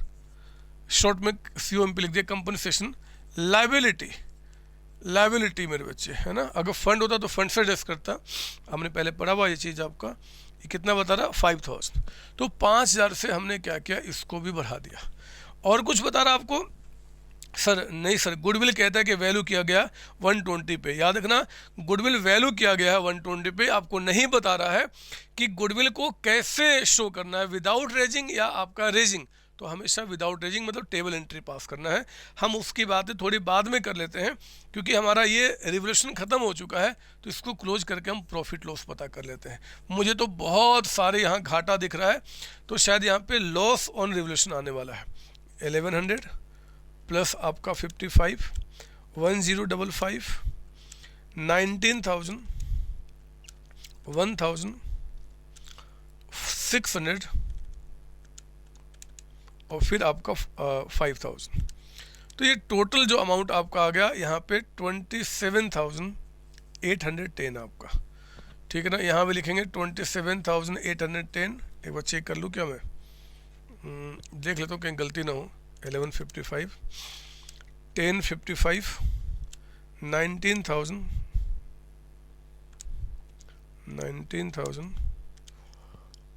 शॉर्ट में COMP लिख दिया, कंपनसेशन लायबिलिटी, लायबिलिटी मेरे बच्चे, है ना। अगर फंड होता तो फंड से एडजस्ट करता, हमने पहले पढ़ा हुआ ये चीज़ आपका। ये कितना बता रहा, 5000, तो 5000 से हमने क्या किया, इसको भी बढ़ा दिया। और कुछ बता रहा आपको, सर नहीं सर, गुडविल कहता है कि वैल्यू किया गया 120 पे, याद रखना गुडविल वैल्यू किया गया है 120 पे, आपको नहीं बता रहा है कि गुडविल को कैसे शो करना है, विदाउट रेजिंग या आपका रेजिंग। तो हमेशा विदाउट रेजिंग मतलब टेबल एंट्री पास करना है। हम उसकी बातें थोड़ी बाद में कर लेते हैं, क्योंकि हमारा ये रिवोल्यूशन ख़त्म हो चुका है, तो इसको क्लोज करके हम प्रॉफिट लॉस पता कर लेते हैं। मुझे तो बहुत सारे यहाँ घाटा दिख रहा है, तो शायद यहाँ पे लॉस ऑन रिवोल्यूशन आने वाला है। 1100 प्लस आपका 55, 1055, 19,000, 1,600 और फिर आपका 5000। तो ये टोटल जो अमाउंट आपका आ गया यहाँ पे 27,810 आपका, ठीक है ना। यहाँ भी लिखेंगे 27,810, एक बार चेक कर लूँ क्या मैं, देख लेता हूँ कहीं गलती ना हो। 1155, 1055, 19,000,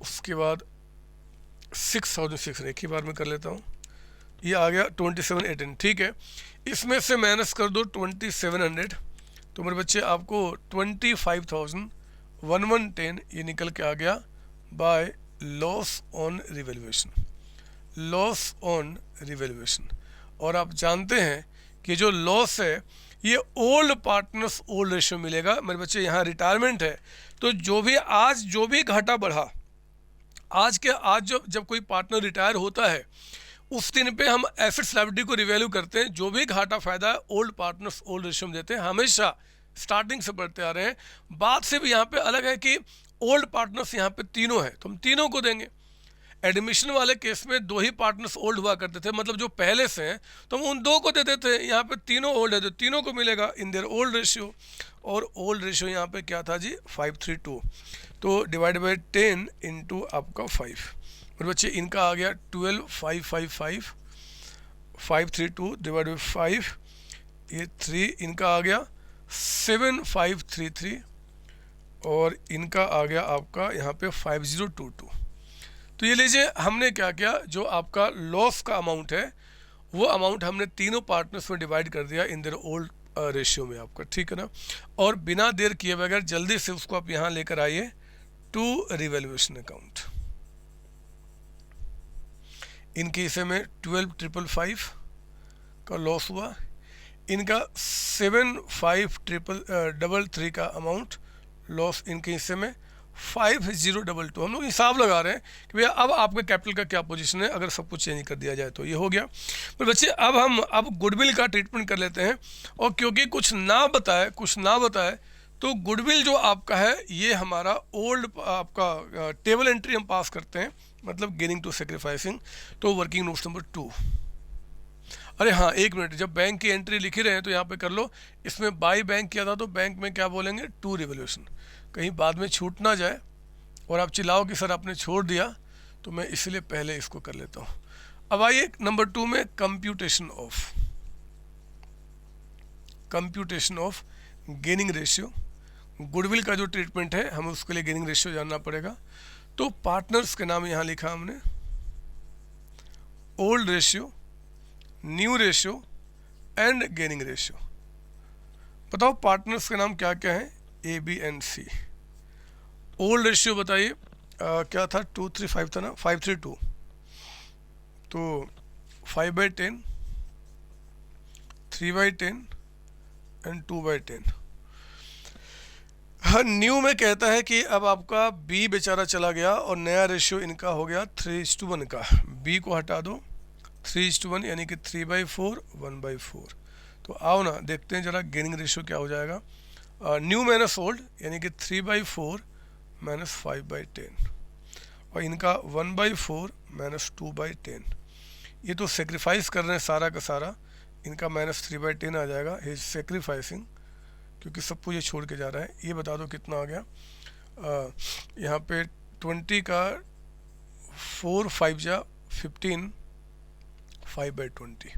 उसके बाद 6,600, एक ही बार में कर लेता हूँ, ये आ गया 27,810, ठीक है। इसमें से माइनस कर दो 2700, तो मेरे बच्चे आपको 25,1110 ये निकल के आ गया by loss on revaluation, loss on revaluation. और आप जानते हैं कि जो लॉस है ये ओल्ड पार्टनर्स ओल्ड रेशियो मिलेगा मेरे बच्चे। यहाँ रिटायरमेंट है, तो जो भी घाटा बढ़ा, आज जब कोई पार्टनर रिटायर होता है उस दिन पे हम एसेट्स लायबिलिटी को रिवैल्यू करते हैं, जो भी घाटा फायदा है ओल्ड पार्टनर्स ओल्ड रेशियो में देते हैं, हमेशा स्टार्टिंग से बढ़ते आ रहे हैं। बात सिर्फ यहाँ पे अलग है कि ओल्ड पार्टनर्स यहाँ पे तीनों हैं, तो हम तीनों को देंगे। एडमिशन वाले केस में 2 ही पार्टनर्स ओल्ड हुआ करते थे, मतलब जो पहले से हैं, तो हम उन 2 को देते थे। यहाँ पे तीनों ओल्ड है, तो तीनों को मिलेगा इन देयर ओल्ड रेशियो, और ओल्ड रेशियो यहाँ पे क्या था जी, 532, तो डिवाइड बाई 10 इंटू आपका 5, और बच्चे इनका आ गया 12,555, 532 डिवाइड बाई 5, ये 3, इनका आ गया 7,533, और इनका आ गया आपका यहाँ पे 5,022। तो ये लीजिए हमने क्या किया, जो आपका लॉस का अमाउंट है वो अमाउंट हमने तीनों पार्टनर्स में डिवाइड कर दिया इन देयर ओल्ड रेशियो में आपका, ठीक है ना। और बिना देर किए बगैर जल्दी से उसको आप यहाँ लेकर आइए टू रिवैल्यूएशन अकाउंट। इनके हिस्से में 12,555 का लॉस हुआ, इनका 7,533 का अमाउंट लॉस इनके हिस्से में, 5,022। हम लोग हिसाब लगा रहे हैं कि भैया अब आपके कैपिटल का क्या पोजीशन है, अगर सब कुछ चेंज कर दिया जाए तो ये हो गया। तो बच्चे अब गुडविल का ट्रीटमेंट कर लेते हैं, और क्योंकि कुछ ना बताए तो गुडविल जो आपका है ये हमारा ओल्ड आपका टेबल एंट्री हम पास करते हैं, मतलब गेनिंग टू सेक्रीफाइसिंग, तो वर्किंग नोट्स नंबर 2। अरे हाँ, एक मिनट, जब बैंक की एंट्री लिखी रहे हैं तो यहाँ पे कर लो। इसमें बाई बैंक किया था तो बैंक में क्या बोलेंगे, टू रिवोल्यूशन, कहीं बाद में छूट ना जाए और आप चिल्लाओ कि सर आपने छोड़ दिया, तो मैं इसलिए पहले इसको कर लेता हूँ। अब आइए नंबर 2 में computation of gaining ratio. Goodwill का जो ट्रीटमेंट है हमें उसके लिए गेनिंग रेशियो जानना पड़ेगा। तो पार्टनर्स के नाम यहाँ लिखा हमने, old ratio, new ratio and gaining ratio. बताओ पार्टनर्स के नाम क्या क्या हैं, A B and C. Old ratio बताइए क्या था, 235 था ना, 532, तो 5/10, 3/10 एंड 2/10। हाँ, न्यू में कहता है कि अब आपका बी बेचारा चला गया और नया रेशियो इनका हो गया 3:1 का। बी को हटा दो, 3:1 यानी कि 3/4, 1/4। तो आओ ना देखते हैं जरा गेनिंग रेशियो क्या हो जाएगा। न्यू माइनस ओल्ड यानी कि 3/4 माइनस 5/10, और इनका 1/4 माइनस 2/10। ये तो सेक्रीफाइस कर रहे हैं सारा का सारा, इनका माइनस 3/10 आ जाएगा। ही इज सेक्रीफाइसिंग, क्योंकि सब कुछ ये छोड़ के जा रहा है। ये बता दो कितना आ गया। यहाँ पे 20 का 4 5 जा 15, 5/20,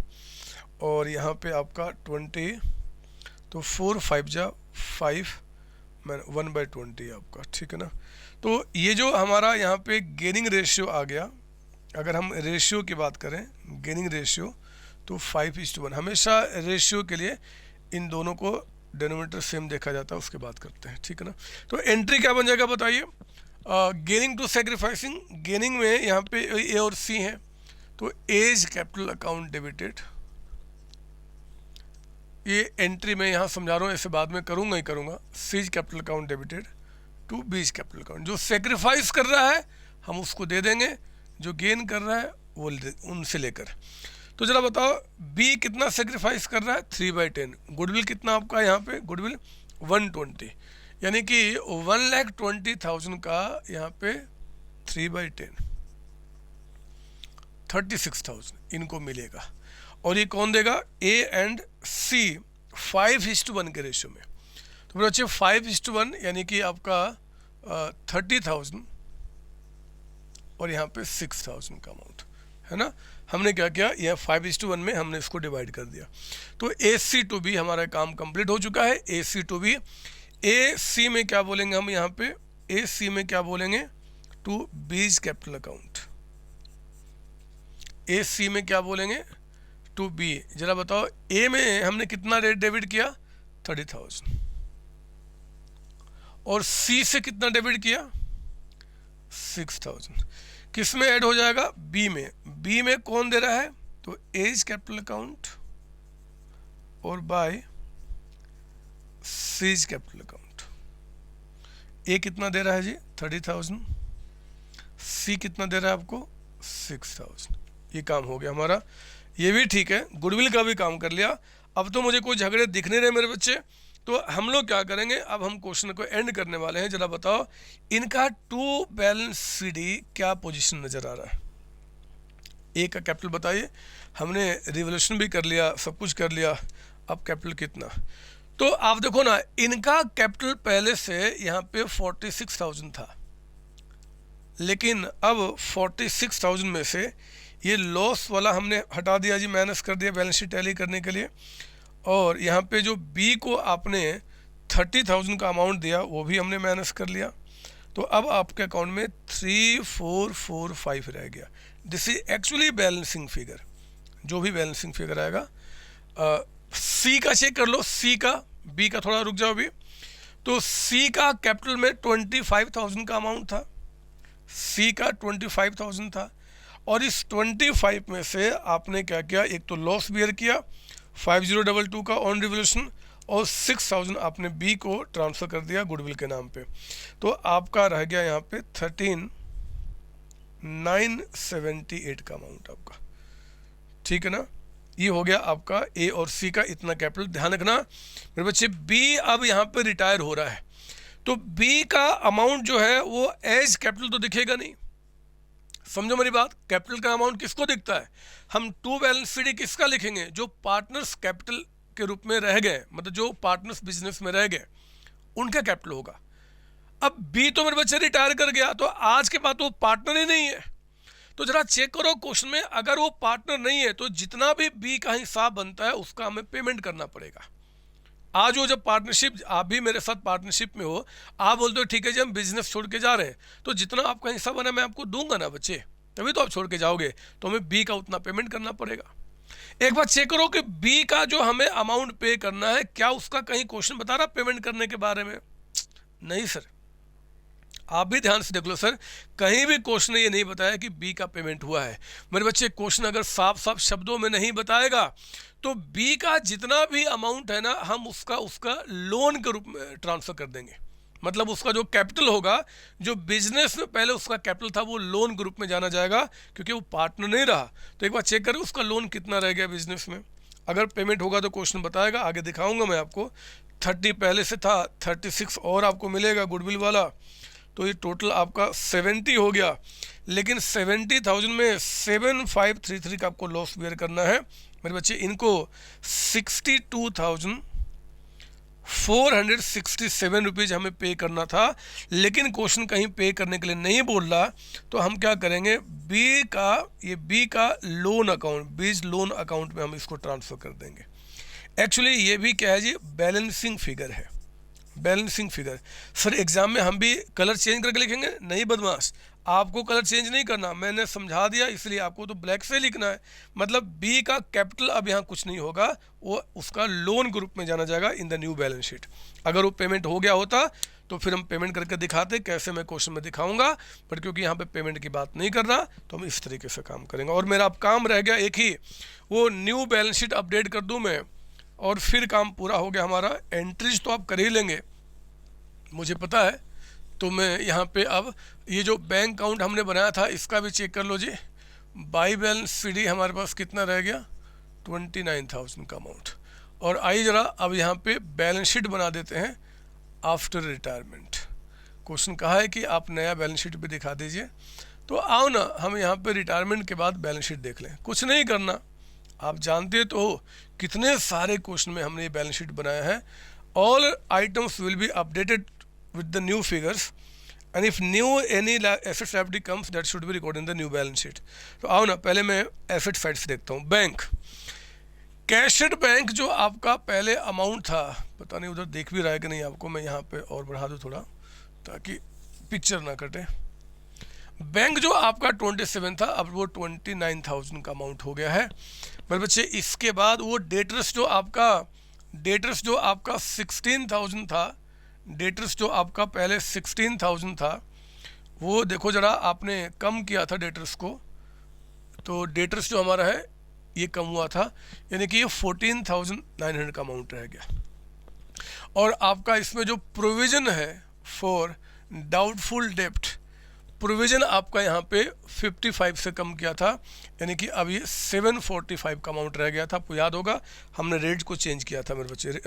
और यहाँ पे आपका 20, तो 4 5 जा 5, 1/20 आपका, ठीक है ना। तो ये जो हमारा यहाँ पे गेनिंग रेशियो आ गया, अगर हम रेशियो की बात करें गेनिंग रेशियो, तो 5:1। हमेशा रेशियो के लिए इन दोनों को डिनोमिनेटर सेम देखा जाता है, उसके बाद करते हैं, ठीक है ना। तो एंट्री क्या बन जाएगा बताइए। गेनिंग टू सेक्रीफाइसिंग, गेनिंग में यहाँ पे ए और सी हैं, तो एज कैपिटल अकाउंट डेबिटेड। ये एंट्री में यहाँ समझा रहा हूँ, ऐसे बाद में करूँगा ही करूँगा। C's capital account debited to B's capital account. जो सेक्रीफाइस कर रहा है हम उसको दे देंगे, जो गेन कर रहा है वो उनसे लेकर। तो जरा बताओ बी कितना सेक्रीफाइस कर रहा है, 3/10। गुडविल कितना आपका यहाँ पे, गुडविल 120, यानी कि 1,20,000 का यहाँ पे 3/10, 36,000 इनको मिलेगा। और ये कौन देगा, ए एंड सी 5:1 के रेशियो में। तो मेरे बच्चे 5:1 यानी कि आपका 30,000 और यहाँ पे 6,000 का अमाउंट है ना। हमने क्या किया, यह 5:1 में हमने इसको डिवाइड कर दिया। तो AC to B हमारा काम कंप्लीट हो चुका है। AC to B, AC में क्या बोलेंगे हम यहाँ पे, AC में क्या बोलेंगे, to B's capital account. AC में क्या बोलेंगे, टू बी। जरा बताओ A में हमने कितना रेट डेबिट किया, 30,000, और C से कितना डेबिट किया, 6,000। किस में ऐड हो जाएगा, बी में। बी में कौन दे रहा है, तो एज कैपिटल अकाउंट और बाय सीज कैपिटल अकाउंट। ए कितना दे रहा है जी, 30,000। सी कितना दे रहा है आपको, 6,000। ये काम हो गया हमारा, ये भी ठीक है। गुडविल का भी काम कर लिया। अब तो मुझे कोई झगड़े दिख नहीं रहे मेरे बच्चे। तो हम लोग क्या करेंगे, अब हम क्वेश्चन को एंड करने वाले हैं। जरा बताओ इनका टू बैलेंस सीडी क्या पोजीशन नजर आ रहा है। ए का कैपिटल बताइए। हमने रिवोल्यूशन भी कर लिया, सब कुछ कर लिया, अब कैपिटल कितना। तो आप देखो ना, इनका कैपिटल पहले से यहाँ पे 46,000 था, लेकिन अब 46,000 में से ये लॉस वाला हमने हटा दिया जी, माइनस कर दिया बैलेंस शीट टैली करने के लिए। और यहाँ पे जो बी को आपने 30,000 का अमाउंट दिया वो भी हमने माइनस कर लिया। तो अब आपके अकाउंट में 3,445 रह गया। This is actually balancing figure, जो भी बैलेंसिंग फिगर आएगा। सी का चेक कर लो, सी का, बी का थोड़ा रुक जाओ अभी। तो सी का कैपिटल में 25,000 का अमाउंट था, सी का 25,000 था, और इस 25 में से आपने क्या किया, एक तो लॉस बियर किया 5022 का ऑन रिवोल्यूशन, और 6,000 आपने बी को ट्रांसफ़र कर दिया गुडविल के नाम पे। तो आपका रह गया यहाँ पे 13,978 का अमाउंट आपका, ठीक है ना। ये हो गया आपका ए और सी का इतना कैपिटल। ध्यान रखना मेरे बच्चे, बी अब यहाँ पे रिटायर हो रहा है, तो बी का अमाउंट जो है वो एज कैपिटल तो दिखेगा नहीं। समझो मेरी बात, कैपिटल का अमाउंट किसको दिखता है, हम टू बैलेंस सीडी किसका लिखेंगे, जो पार्टनर्स कैपिटल के रूप में रह गए, मतलब जो पार्टनर्स बिजनेस में रह गए उनका कैपिटल होगा। अब बी तो मेरे बच्चे रिटायर कर गया, तो आज के बाद वो पार्टनर ही नहीं है। तो जरा चेक करो क्वेश्चन में, अगर वो पार्टनर नहीं है तो जितना भी बी का हिसाब बनता है उसका हमें पेमेंट करना पड़ेगा। आज वो जब पार्टनरशिप, आप भी मेरे साथ पार्टनरशिप में हो, आप बोलते हो ठीक है जी हम बिजनेस छोड़ के जा रहे हैं, तो जितना आपका हिस्सा बना मैं आपको दूंगा ना बच्चे, तभी तो आप छोड़ के जाओगे, तो हमें बी का उतना पेमेंट करना पड़ेगा। एक बार चेक करो कि बी का जो हमें अमाउंट पे करना है, क्या उसका कहीं क्वेश्चन बता रहा पेमेंट करने के बारे में, नहीं सर। आप भी ध्यान से देख लो सर, कहीं भी क्वेश्चन ने ये नहीं बताया कि बी का पेमेंट हुआ है। मेरे बच्चे क्वेश्चन अगर साफ साफ शब्दों में नहीं बताएगा तो बी का जितना भी अमाउंट है ना, हम उसका उसका लोन के रूप में ट्रांसफर कर देंगे। मतलब उसका जो कैपिटल होगा, जो बिजनेस में पहले उसका कैपिटल था, वो लोन के रूप में जाना जाएगा, क्योंकि वो पार्टनर नहीं रहा। तो एक बार चेक करें उसका लोन कितना रह गया बिजनेस में। अगर पेमेंट होगा तो क्वेश्चन बताएगा, आगे दिखाऊंगा मैं आपको। 30 पहले से था, 36 और आपको मिलेगा गुडविल वाला, तो ये टोटल आपका 70 हो गया। लेकिन 70,000 में 7533 का आपको लॉस बेयर करना है मेरे बच्चे। इनको 62,467 रुपीज़ हमें पे करना था, लेकिन क्वेश्चन कहीं पे करने के लिए नहीं बोल रहा। तो हम क्या करेंगे, बी का लोन अकाउंट, बीज लोन अकाउंट में हम इसको ट्रांसफ़र कर देंगे। एक्चुअली ये भी क्या है जी, बैलेंसिंग फिगर है, बैलेंसिंग फिगर। सर एग्जाम में हम भी कलर चेंज करके लिखेंगे? नहीं बदमाश, आपको कलर चेंज नहीं करना, मैंने समझा दिया, इसलिए आपको तो ब्लैक से लिखना है। मतलब बी का कैपिटल अब यहाँ कुछ नहीं होगा, वो उसका लोन के रूप में जाना जाएगा इन द न्यू बैलेंस शीट। अगर वो पेमेंट हो गया होता तो फिर हम पेमेंट करके दिखाते, कैसे मैं क्वेश्चन में दिखाऊंगा, पर क्योंकि यहाँ पे पेमेंट की बात नहीं कर रहा तो हम इस तरीके से काम करेंगे। और मेरा अब काम रह गया एक ही, वो न्यू बैलेंस शीट अपडेट कर दूँ मैं, और फिर काम पूरा हो गया हमारा। एंट्रीज तो आप कर ही लेंगे, मुझे पता है। तो मैं यहाँ पे अब ये जो बैंक अकाउंट हमने बनाया था इसका भी चेक कर लो जी। बाई बैलेंस सीडी हमारे पास कितना रह गया, 29,000 का अमाउंट। और आइए ज़रा अब यहाँ पे बैलेंस शीट बना देते हैं आफ्टर रिटायरमेंट। क्वेश्चन कहा है कि आप नया बैलेंस शीट भी दिखा दीजिए। तो आओ ना हम यहाँ पे रिटायरमेंट के बाद बैलेंस शीट देख लें। कुछ नहीं करना, आप जानते तो हो कितने सारे क्वेश्चन में हमने ये बैलेंस शीट बनाया है। All items will be updated with the new figures, and if new any assets liability comes that should be recorded in the new balance sheet. तो आओ ना पहले मैं एसेट साइड से देखता हूँ। बैंक, कैशड बैंक जो आपका पहले अमाउंट था, पता नहीं उधर देख भी रहा है कि नहीं आपको, मैं यहाँ पे और बढ़ा दूँ थोड़ा ताकि पिक्चर ना कटे। बैंक जो आपका 27 था, अब वो 29,000 का अमाउंट हो गया है मेरे बच्चे। इसके बाद वो डेटर्स जो आपका 16,000 था, डेटर्स जो आपका पहले 16,000 था, वो देखो ज़रा आपने कम किया था डेटर्स को, तो डेटर्स जो हमारा है ये कम हुआ था, यानी कि ये 14,900 का अमाउंट रह गया। और आपका इसमें जो प्रोविज़न है फॉर डाउटफुल डेप्ट, प्रोविज़न आपका यहाँ पे 55 से कम किया था, यानी कि अब ये 745 का अमाउंट रह गया था। आपको याद होगा हमने रेट को चेंज किया था मेरे बच्चे,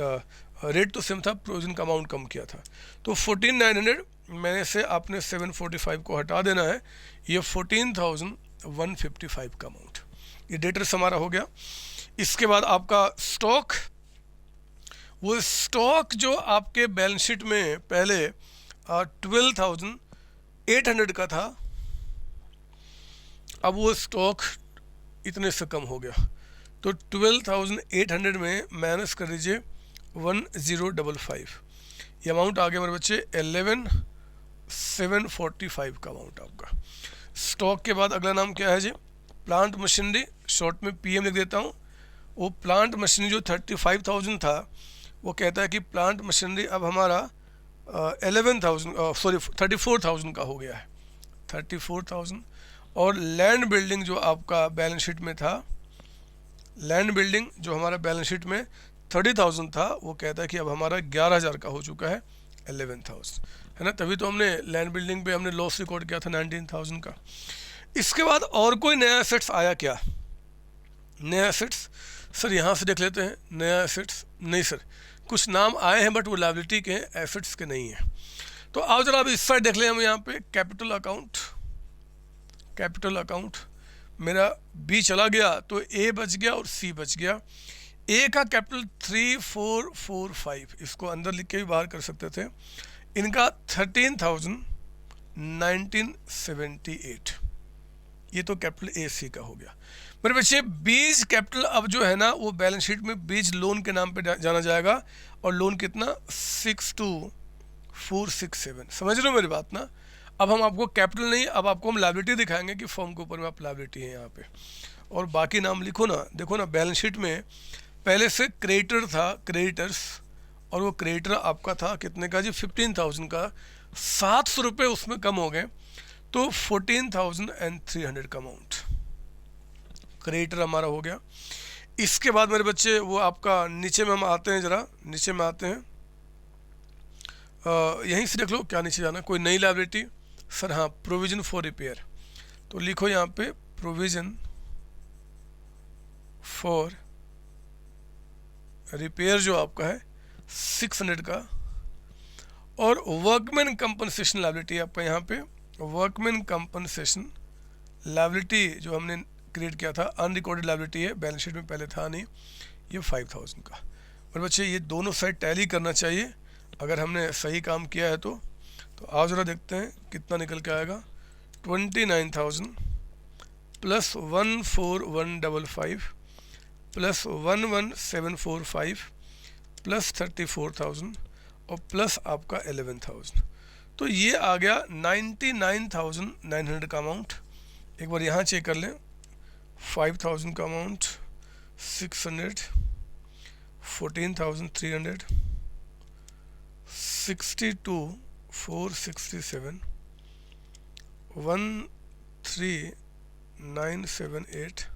रेट तो सेम था, प्रोविज़न का अमाउंट कम किया था। तो 14,900 में से आपने 745 को हटा देना है, ये 14,155 का अमाउंट, ये डेटर्स हमारा हो गया। इसके बाद आपका स्टॉक, वो स्टॉक जो आपके बैलेंस शीट में पहले 12,800 का था, अब वो स्टॉक इतने से कम हो गया। तो 12,800 में माइनस कर दीजिए 1055, ये अमाउंट आ गया मेरे बच्चे 11,745 का अमाउंट आपका। स्टॉक के बाद अगला नाम क्या है जी, प्लांट मशीनरी, शॉर्ट में पीएम लिख देता हूँ। वो प्लांट मशीनरी जो 35,000 था, वो कहता है कि प्लांट मशीनरी अब हमारा 34,000 का हो गया है, 34,000। और लैंड बिल्डिंग जो आपका बैलेंस शीट में था, लैंड बिल्डिंग जो हमारा बैलेंस शीट में 30,000 था, वो कहता है कि अब हमारा 11,000 का हो चुका है, 11,000 है ना। तभी तो हमने लैंड बिल्डिंग पे हमने लॉस रिकॉर्ड किया था 19,000 का। इसके बाद और कोई नया एसेट्स आया क्या? नया एसेट्स सर यहाँ से देख लेते हैं। नया एसेट्स नहीं सर, कुछ नाम आए हैं बट वो लायबिलिटी के हैं, एसेट्स के नहीं हैं। तो आओ जरा अब इस साइड देख लें हम यहाँ पे कैपिटल अकाउंट। कैपिटल अकाउंट मेरा बी चला गया तो ए बच गया और सी बच गया। ए का कैपिटल 3445, इसको अंदर लिख के भी बाहर कर सकते थे। इनका 13,1978, ये तो कैपिटल ए सी का हो गया। मेरे बच्चे बीज कैपिटल अब जो है ना, वो बैलेंस शीट में बीज लोन के नाम पे जाना जाएगा। और लोन कितना, 62,467। समझ रहे हो मेरी बात ना। अब हम आपको कैपिटल नहीं, अब आपको हम लायबिलिटी दिखाएंगे कि फॉर्म के ऊपर में आप लायबिलिटी है यहाँ पे। और बाकी नाम लिखो ना, देखो ना बैलेंस शीट में पहले से क्रेडिटर था, क्रेडिटर्स, और वो क्रेडिटर आपका था कितने का जी, 15,000 का। ₹700 उसमें कम हो गए, तो 14,300 का अमाउंट क्रेडिटर हमारा हो गया। इसके बाद मेरे बच्चे वो आपका नीचे में हम आते हैं, ज़रा नीचे में आते हैं, यहीं से देख लो क्या नीचे जाना, कोई नई लायबिलिटी सर, हाँ प्रोविज़न फॉर रिपेयर, तो लिखो यहाँ पे प्रोविज़न फॉर रिपेयर जो आपका है 600 का, और वर्कमैन कंपनसेशन लायबिलिटी आपका यहाँ पे वर्कमैन कंपनसेशन लायबिलिटी जो हमने क्रिएट किया था, अनरिकॉर्डेड लायबिलिटी है, बैलेंस शीट में पहले था नहीं, ये 5000 का। और बच्चे ये दोनों साइड टैली करना चाहिए अगर हमने सही काम किया है तो आओ ज़रा देखते हैं कितना निकल के आएगा। 29,000 प्लस 14,155 प्लस 11,745 प्लस 34,000 और प्लस आपका 11,000, तो ये आ गया 99,900 का अमाउंट। एक बार यहाँ चेक कर लें, 5,000 का अमाउंट, 600, 14,300, 62,467, 13,978,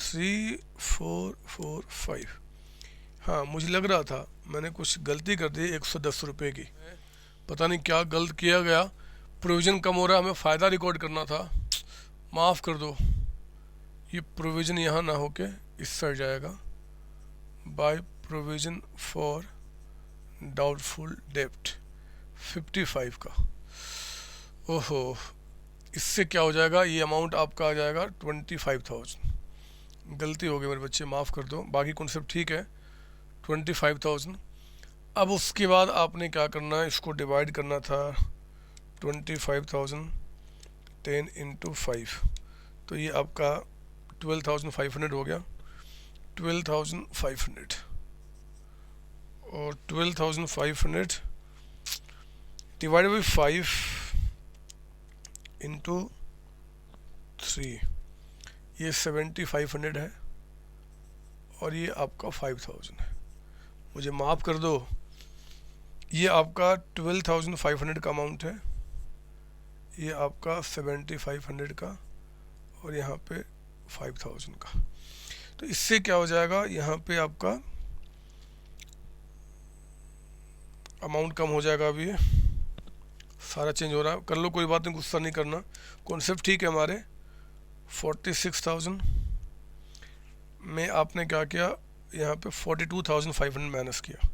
3,445। हाँ मुझे लग रहा था मैंने कुछ गलती कर दी 110 रुपये की, पता नहीं क्या गलत किया गया, प्रोविज़न कम हो रहा है, हमें फ़ायदा रिकॉर्ड करना था, माफ़ कर दो। ये प्रोविज़न यहाँ ना होके इस साइड जाएगा, बाय प्रोविज़न फॉर डाउटफुल डेप्ट 55 का। ओहो, इससे क्या हो जाएगा, ये अमाउंट आपका आ जाएगा 25,000। गलती हो गई मेरे बच्चे, माफ़ कर दो, बाकी कॉन्सेप्ट ठीक है। 25,000। अब उसके बाद आपने क्या करना है, इसको डिवाइड करना था 25,000 10 × 5, तो ये आपका 12,500 हो गया। 12,500 और 12,500 डिवाइडेड बाई 5 × 3, ये 7,500 है और ये आपका 5,000 है। मुझे माफ़ कर दो, ये आपका 12,500 का अमाउंट है, ये आपका 7,500 का और यहाँ पे 5,000 का। तो इससे क्या हो जाएगा, यहाँ पे आपका अमाउंट कम हो जाएगा। अभी सारा चेंज हो रहा है, कर लो कोई बात नहीं, गुस्सा नहीं करना, कॉन्सेप्ट ठीक है हमारे। 46,000 में आपने क्या किया, यहाँ पे 42,500 माइनस किया,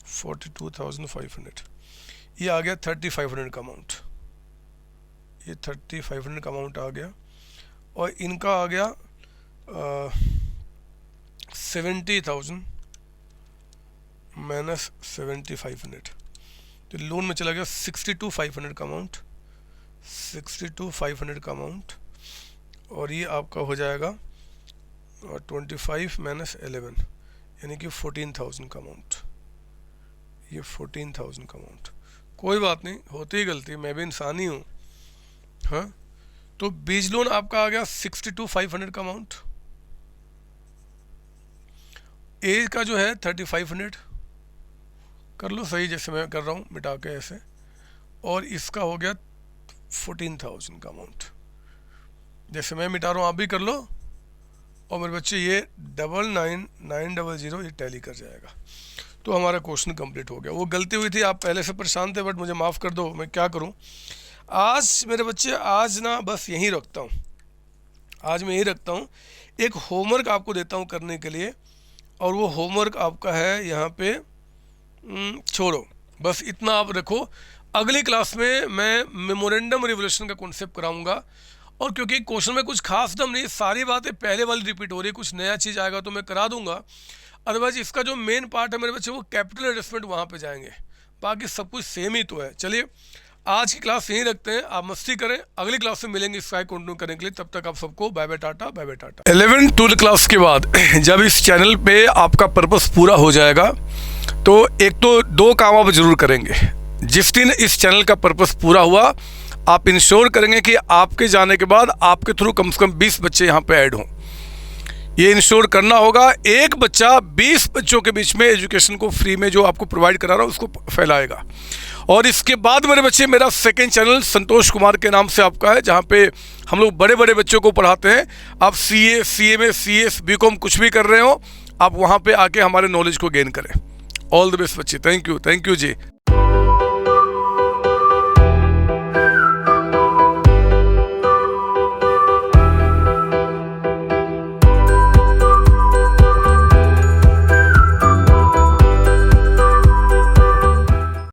42,500, ये आ गया 3,500 का अमाउंट, ये 3,500 का अमाउंट आ गया। और इनका आ गया 70,000 माइनस 7,500, तो लोन में चला गया 62,500 का अमाउंट, 62,500 का अमाउंट, और ये आपका हो जाएगा 25 माइनस 11 यानी कि 14,000 का अमाउंट, ये 14,000 का अमाउंट। कोई बात नहीं, होती ही गलती, मैं भी इंसान ही हूँ। हाँ, तो बीज लोन आपका आ गया 62,500 का अमाउंट, एज का जो है 3,500, कर लो सही जैसे मैं कर रहा हूँ मिटा के ऐसे, और इसका हो गया 14,000 का अमाउंट, जैसे मैं मिटा रहा हूँ आप भी कर लो। और मेरे बच्चे ये 99,900 ये टैली कर जाएगा। तो हमारा क्वेश्चन कंप्लीट हो गया। वो गलती हुई थी, आप पहले से परेशान थे, बट मुझे माफ़ कर दो, मैं क्या करूँ। आज मेरे बच्चे, आज ना बस यहीं रखता हूँ, आज मैं यही रखता हूँ। एक होमवर्क आपको देता हूँ करने के लिए, और वो होमवर्क आपका है यहाँ पे, छोड़ो बस इतना आप रखो। अगली क्लास में मैं मेमोरेंडम रिवोल्यूशन का कॉन्सेप्ट कराऊंगा, और क्योंकि क्वेश्चन में कुछ खास दम नहीं, सारी बातें पहले वाली रिपीट हो रही है, कुछ नया चीज़ आएगा तो मैं करा दूंगा। अदरवाइज इसका जो मेन पार्ट है मेरे बच्चे, वो कैपिटल एडजस्टमेंट वहाँ पे जाएंगे, बाकी सब कुछ सेम ही तो है। चलिए आज की क्लास यहीं रखते हैं, आप मस्ती करें, अगली क्लास में मिलेंगे इसका कंटिन्यू करने के लिए। तब तक आप सबको bye bye tata, bye bye tata. 11-12 class के बाद जब इस चैनल पे आपका पर्पस पूरा हो जाएगा, तो एक तो दो काम आप जरूर करेंगे। जिस दिन इस चैनल का पर्पस पूरा हुआ, आप इंश्योर करेंगे कि आपके जाने के बाद आपके थ्रू कम से कम 20 बच्चे यहाँ पे ऐड हों। ये इंश्योर करना होगा। एक बच्चा 20 बच्चों के बीच में एजुकेशन को फ्री में जो आपको प्रोवाइड करा रहा हूँ उसको फैलाएगा। और इसके बाद मेरे बच्चे, मेरा सेकंड चैनल संतोष कुमार के नाम से आपका है, जहाँ पे हम लोग बड़े बड़े बच्चों को पढ़ाते हैं। आप CA, CMA, CS, BCom कुछ भी कर रहे हो, आप वहाँ पे आके हमारे नॉलेज को गेन करें। ऑल द बेस्ट बच्चे। Thank you ji.